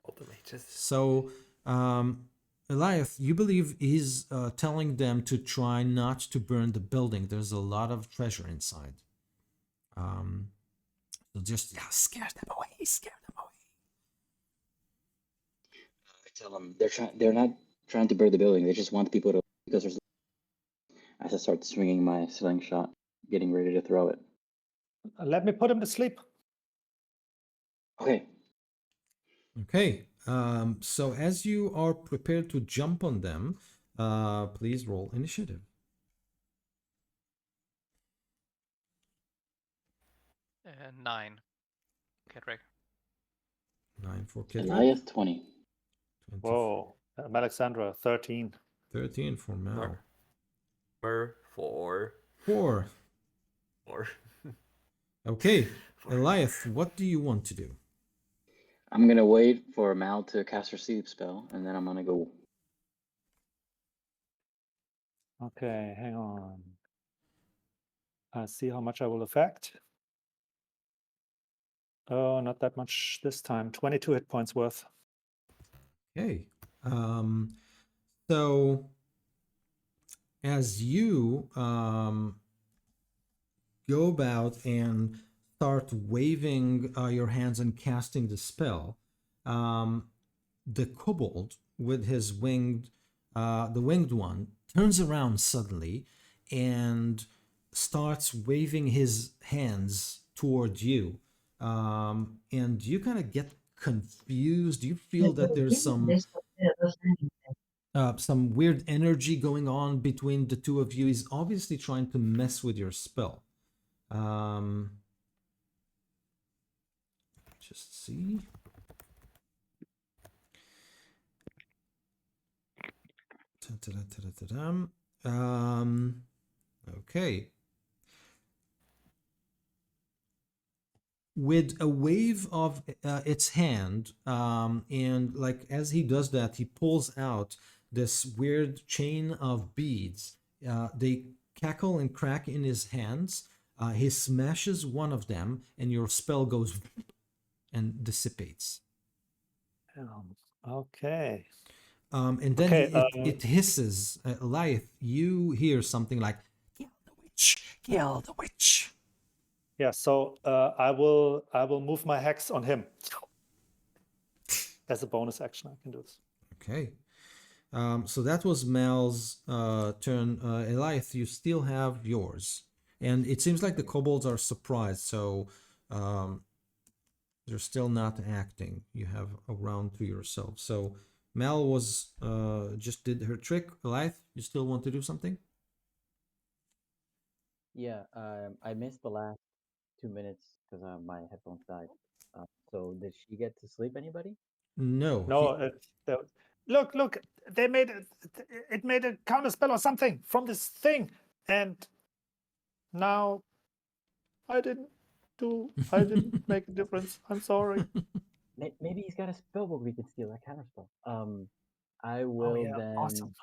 All the mages. So, Eliath, you believe he's telling them to try not to burn the building. There's a lot of treasure inside. So just scare them away. Scare them away. I tell them they're not trying to burn the building. They just want people to, because there's. As I start swinging my slingshot, getting ready to throw it. Let me put him to sleep. Okay. Okay. So as you are prepared to jump on them, please roll initiative. 9. Kedrick. 9 for Kedrick. Elias 20. Whoa. Alexandra 13. 13 for Mal. 4. 4. 4. Okay. Eliath, what do you want to do? I'm gonna wait for Mal to cast her sleep spell, and then I'm gonna go. Okay, hang on. See how much I will affect. Oh, not that much this time. 22 hit points worth. Okay. So as you go about and start waving your hands and casting the spell, the kobold with his the winged one, turns around suddenly and starts waving his hands toward you. And you kind of get confused. You feel that there's some weird energy going on between the two of you. He's obviously trying to mess with your spell. Just see. Okay. With a wave of its hand, and like as he does that, he pulls out this weird chain of beads. They cackle and crack in his hands. He smashes one of them, and your spell goes and dissipates. Okay. And then Okay, it hisses. Lyth, you hear something like, "Kill the witch! Kill the witch!" Yeah, so I will move my hex on him. As a bonus action, I can do this. Okay. So that was Mal's turn. Eliath, you still have yours. And it seems like the kobolds are surprised, so they're still not acting. You have a round to yourself. So Mal was just did her trick. Eliath, you still want to do something? Yeah, I missed the last 2 minutes because my headphones died. So did she get to sleep? Anybody? No. No, look, they made it made a counter spell or something from this thing, and now I didn't make a difference. I'm sorry. Maybe he's got a spellbook we can steal. That counter spell. I Oh will yeah, then awesome.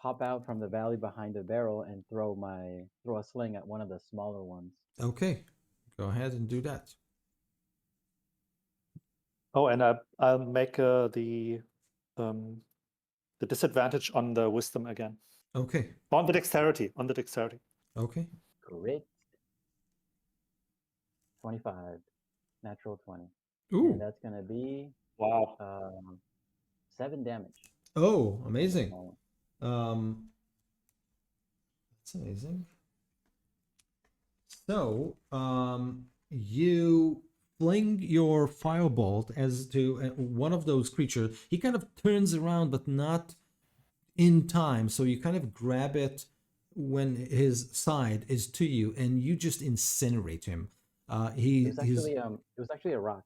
pop out from the valley behind the barrel and throw a sling at one of the smaller ones. Okay. Go ahead and do that. Oh, and I'll make the disadvantage on the wisdom again. Okay. On the dexterity. Okay. Correct. 25, natural 20. Ooh. And that's gonna be Wow. 7 damage. Oh, on the amazing. small one. That's amazing. So, you fling your firebolt as to one of those creatures. He kind of turns around, but not in time. So you kind of grab it when his side is to you, and you just incinerate him. It was actually a rock.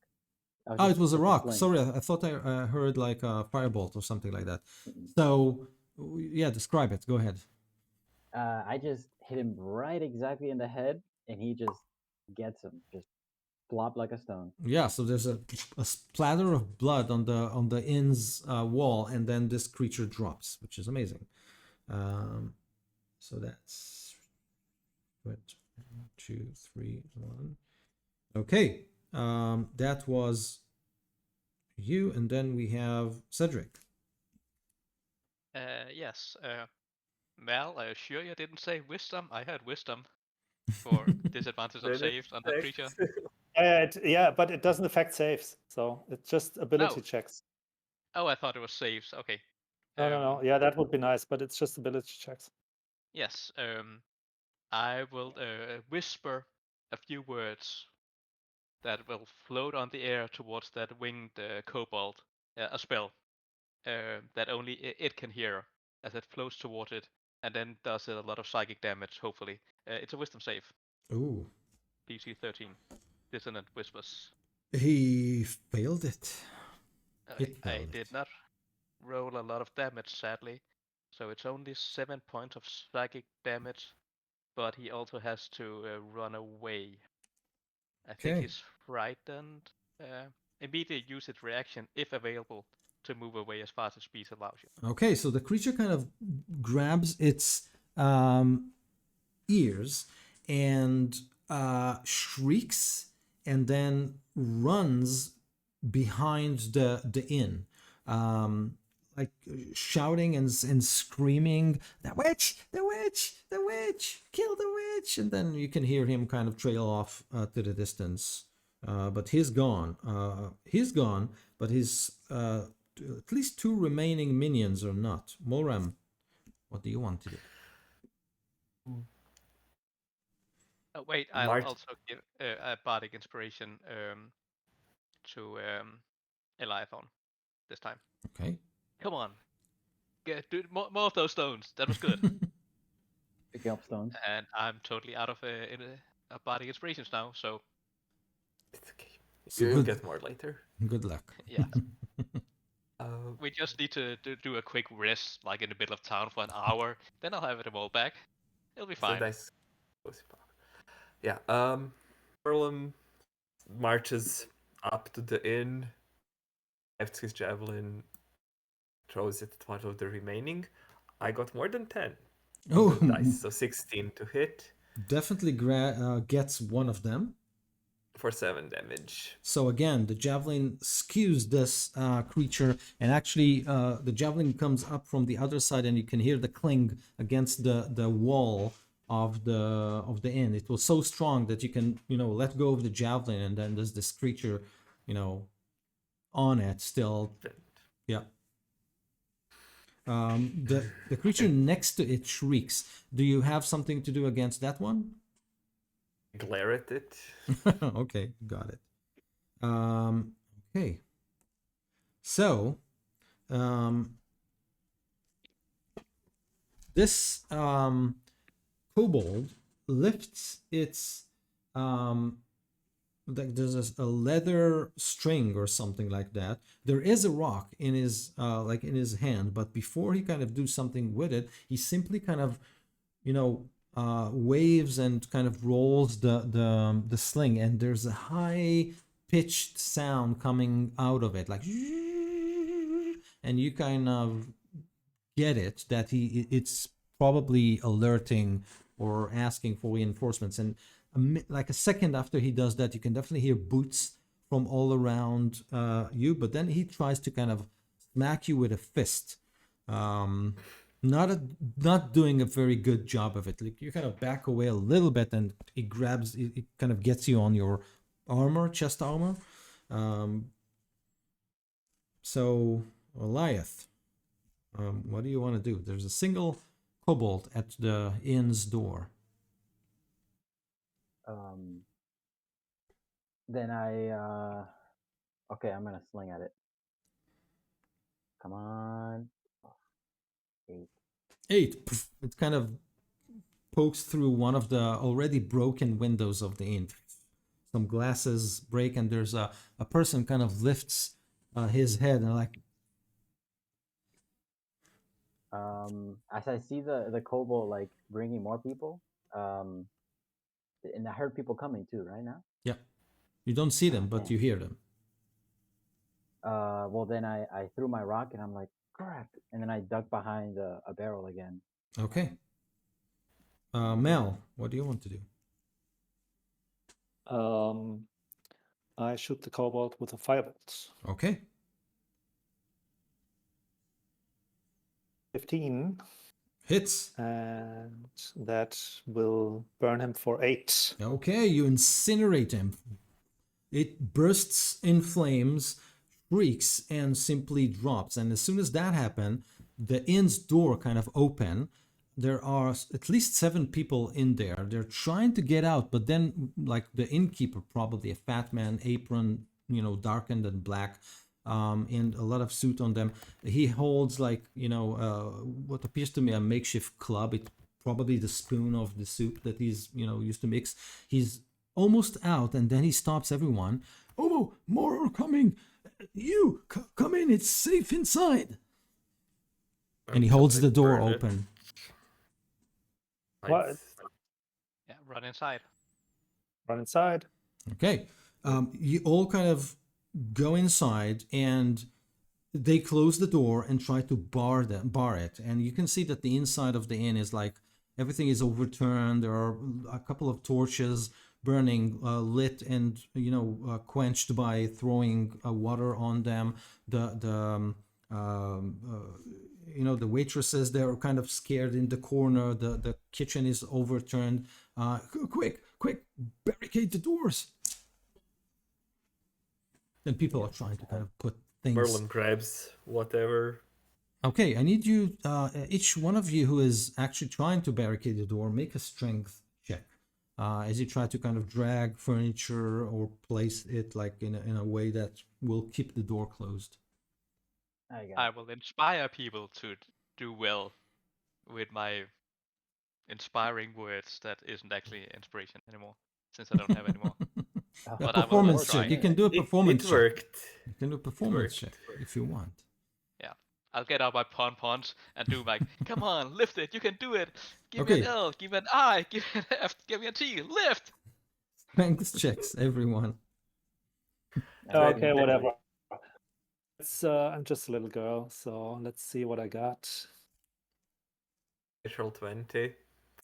Oh, it was a It's rock. sling. Sorry, I thought I heard like a firebolt or something like that. Mm-mm. So, yeah, describe it. Go ahead. I just hit him right exactly in the head, and he just gets him, just flop like a stone. Yeah, so there's a splatter of blood on the inn's wall, and then this creature drops, which is amazing. So that's what 1, 2, 3, 1. Okay, that was you, and then we have Cedric. Yes. Mal, I assure you didn't say wisdom. I had wisdom for disadvantage on Then saves on that creature. Yeah, but it doesn't affect saves, so it's just ability Oh. checks. Oh, I thought it was saves. Okay. No. Yeah, that would be nice, but it's just ability checks. Yes. I will whisper a few words that will float on the air towards that winged kobold. A spell that only it can hear as it floats toward it, and then does a lot of psychic damage. Hopefully, it's a wisdom save. Ooh, PC 13. Dissonant whispers. he failed it. I did not roll a lot of damage, sadly. So it's only 7 points of psychic damage, but he also has to run away. I think he's frightened. Immediately use its reaction, if available, to move away as fast as speed allows you. Okay, so the creature kind of grabs its ears and shrieks, and then runs behind the inn. like shouting and screaming, "The witch! The witch! The witch! Kill the witch!" And then you can hear him kind of trail off to the distance. But he's gone. He's gone, but his at least 2 remaining minions are not. Moram, what do you want to do? Oh, wait, I'll Mart- also give a bardic inspiration to Eliathon this time. Okay. Come on, do more of those stones. That was good. Picking up stones. And I'm totally out of bardic inspirations now. So It's okay. So You'll good. get more later. Good luck. yeah, Uh, we just need to do a quick rest, like in the middle of town for an hour. Then I'll have them all back. It'll be so fine. nice. Yeah. Merlin marches up to the inn, lifts his javelin, throws it at one of the remaining. I got more than 10 Oh, dice, so 16 to hit definitely gets one of them. for 7 damage. So again, the javelin skews this creature, and actually the javelin comes up from the other side, and you can hear the cling against the wall of the inn. It was so strong that you can let go of the javelin, and then there's this creature on it still. Yeah. The creature next to it shrieks. Do you have something to do against that one? Glare at it. Okay, got it. Okay. So, this kobold lifts its like there's a leather string or something like that. There is a rock in his like in his hand, but before he kind of do something with it, he simply kind of waves and kind of rolls the sling, and there's a high pitched sound coming out of it, like, and you kind of get it that it's probably alerting or asking for reinforcements. And like a second after he does that, you can definitely hear boots from all around you, but then he tries to kind of smack you with a fist. Not doing a very good job of it. Like you kind of back away a little bit, and it kind of gets you on your armor, chest armor. So Goliath, what do you want to do? There's a single kobold at the inn's door. Then okay, I'm gonna sling at it. Come on. 8. 8. Poof, it kind of pokes through one of the already broken windows of the inn. Some glasses break, and there's a person kind of lifts his head and like. As I see the kobold like bringing more people, and I heard people coming too right now. Yeah, you don't see them, but you hear them. Well then I threw my rock and I'm like, crap, and then I ducked behind a barrel again. Okay. Mel, what do you want to do? I shoot the kobold with a firebolt. Okay. 15. Hits. And that will burn him for 8. Okay, you incinerate him. It bursts in flames, shrieks, and simply drops. And as soon as that happens, the inn's door kind of open. There are at least 7 people in there. They're trying to get out, but then like the innkeeper, probably a fat man, apron, darkened and black, and a lot of suit on them. He holds like, what appears to me a makeshift club. It's probably the spoon of the soup that he's, used to mix. He's almost out, and then he stops everyone. Oh, more are coming. You, come in. It's safe inside. And he holds the door open. What? Yeah, run inside. Run inside. Okay. You all kind of go inside, and they close the door and try to bar it. And you can see that the inside of the inn is like everything is overturned. There are a couple of torches burning, lit and quenched by throwing water on them. The The waitresses, they're kind of scared in the corner. The kitchen is overturned. Quick, barricade the doors. Then people are trying to kind of put things. Merlin grabs whatever. Okay, I need you, each one of you who is actually trying to barricade the door, make a strength check. As you try to kind of drag furniture or place it like in a way that will keep the door closed. I will inspire people to do well with my inspiring words that isn't actually inspiration anymore, since I don't have any more. A But I will performance try. check. You can do a performance It check. worked. You can do a performance check worked. if you want. I'll get out my pon-pons and do like, come on, lift it, you can do it. Give Okay. me an L, give me an I, give me an F, give me a T, lift! Strength checks, everyone. Okay, whatever. I'm just a little girl, so let's see what I got. Natural 20.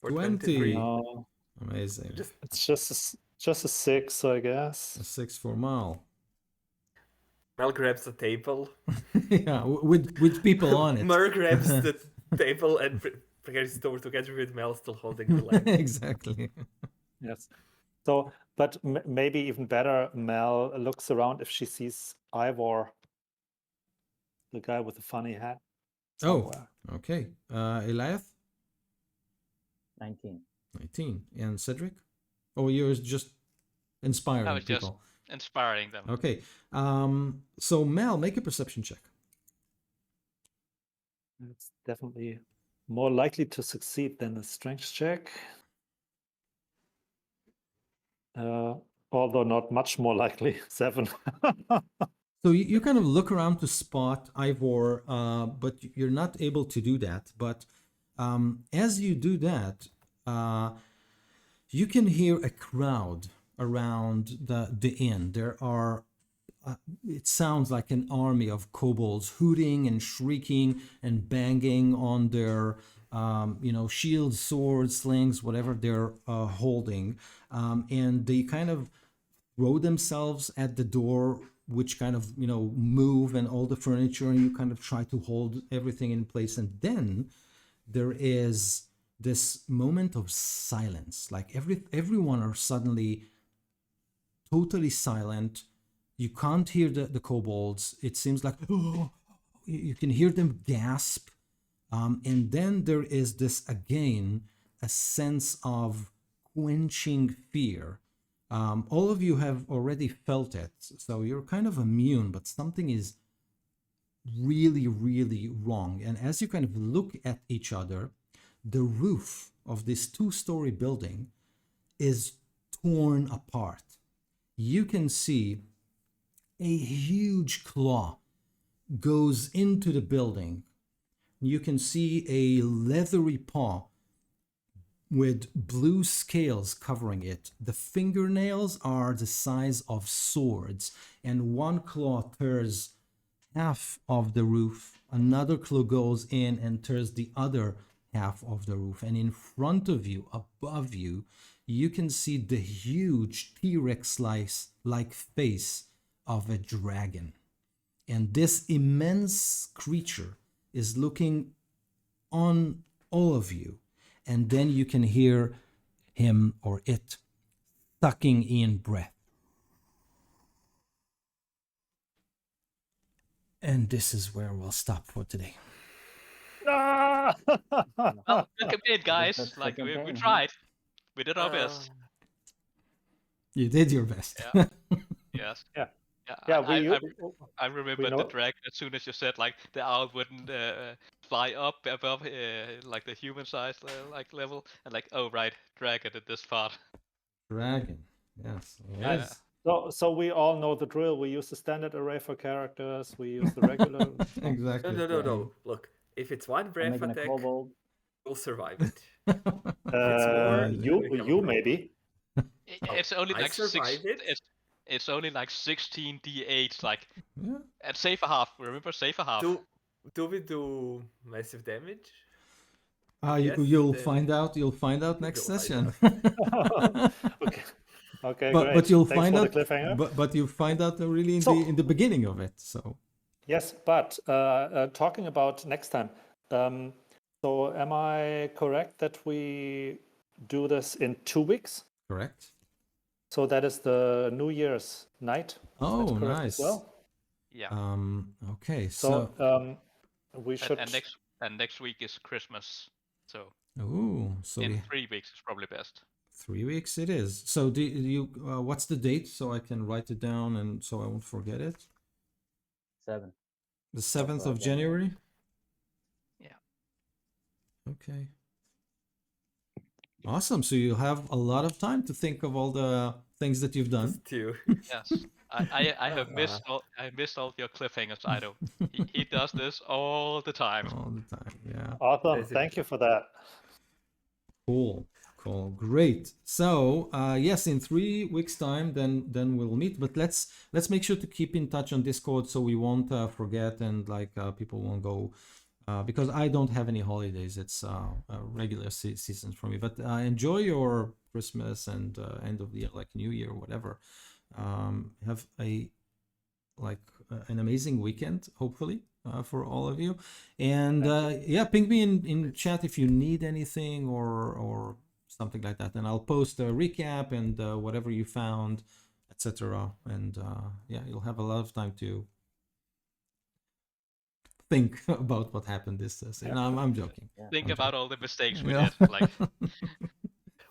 For 20. 23. No, Amazing. it's just a 6, I guess. A 6 for Mal. Mel grabs the table. Yeah, with people on it. Mer grabs the table and prepares the door together with Mel still holding the lamp. Exactly. Yes. So, but maybe even better, Mel looks around if she sees Ivor, the guy with the funny hat. Somewhere. Okay. Eliath? 19. 19. And Cedric? Oh, you're just inspiring I was just people. inspiring them. Okay. So Mel, make a perception check. It's definitely more likely to succeed than a strength check. Although not much more likely. 7. So you kind of look around to spot Ivor, but you're not able to do that. But as you do that, you can hear a crowd around the inn. There are, it sounds like an army of kobolds hooting and shrieking and banging on their, shields, swords, slings, whatever they're holding. And they kind of throw themselves at the door, which kind of, move, and all the furniture, and you kind of try to hold everything in place. And then there is this moment of silence, like everyone are suddenly totally silent. You can't hear the kobolds. It seems like, oh, you can hear them gasp. And then there is this, again, a sense of quenching fear. All of you have already felt it, so you're kind of immune, but something is really, really wrong. And as you kind of look at each other, the roof of this 2-story building is torn apart. You can see a huge claw goes into the building. You can see a leathery paw with blue scales covering it. The fingernails are the size of swords, and one claw tears half of the roof. Another claw goes in and tears the other half of the roof. And in front of you, above you, you can see the huge T-Rex-like face of a dragon. And this immense creature is looking on all of you. And then you can hear him or it sucking in breath. And this is where we'll stop for today. Ah! Well, good campaign, guys. that's the Like, we campaign, huh? tried. We did our best. You did your best. Yeah. Yes. Yeah. Yeah, Yeah, I remember the know- dragon as soon as you said, like, the owl wouldn't fly up above, like, the human size level. And, like, oh, right, dragon in this part. Dragon. Yes. Yeah. Yes. So we all know the drill. We use the standard array for characters. We use the regular. Exactly. No. Look, if it's one I'm breath making a attack, kobold. we'll survive it. You maybe. It's only I like survived it. It's only like 16 d8, like, Yeah. and save a half. Remember, save a half. Do we do massive damage? You, Yes, you'll then- find out. You'll find out next You'll session. Okay. Okay, but great. you'll Thanks find for out. the cliffhanger. But you find out really So- in the beginning of it. So Yes, but talking about next time. So am I correct that we do this in 2 weeks? Correct. So that is the New Year's night. Is that Oh, correct nice. as well? Yeah. Okay, So so we should. And next week is Christmas. So ooh, so in we 3 weeks is probably best. 3 weeks it is. So do you what's the date so I can write it down and so I won't forget it? 7th. The 7th of of January? Yeah. Okay. Awesome. So you have a lot of time to think of all the things that you've done. Just two. Yes. I have missed all your cliffhangers, Ido. He does this all the time. All the time. Yeah. Awesome. Basically. Thank you for that. Cool. Great. So yes, in 3 weeks time, then we'll meet. But let's make sure to keep in touch on Discord so we won't forget and like people won't go because I don't have any holidays. It's a regular season for me. But enjoy your Christmas and end of the year, like New Year, whatever. Have an amazing weekend, hopefully. For all of you, and yeah, ping me in chat if you need anything or something like that, and I'll post a recap and whatever you found, etc. And yeah, you'll have a lot of time to think about what happened this season. No, I'm joking. Think I'm about all the mistakes we Yeah. did. Like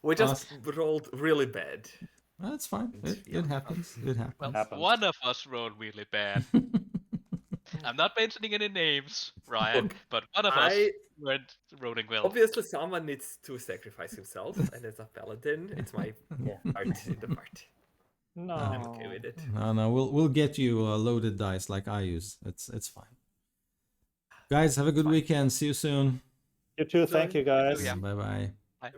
We just rolled really bad. That's fine. It Yeah. happens. It well, happens. one of us rolled really bad. I'm not mentioning any names, Ryan, Look, but one of us weren't rolling well. Obviously, someone needs to sacrifice himself, and as a paladin, it's my part in the party. No. I'm okay with it. No, we'll get you loaded dice like I use. It's fine. Guys, have a good weekend. See you soon. You too. Thank you, guys. Yeah. Bye bye. Bye.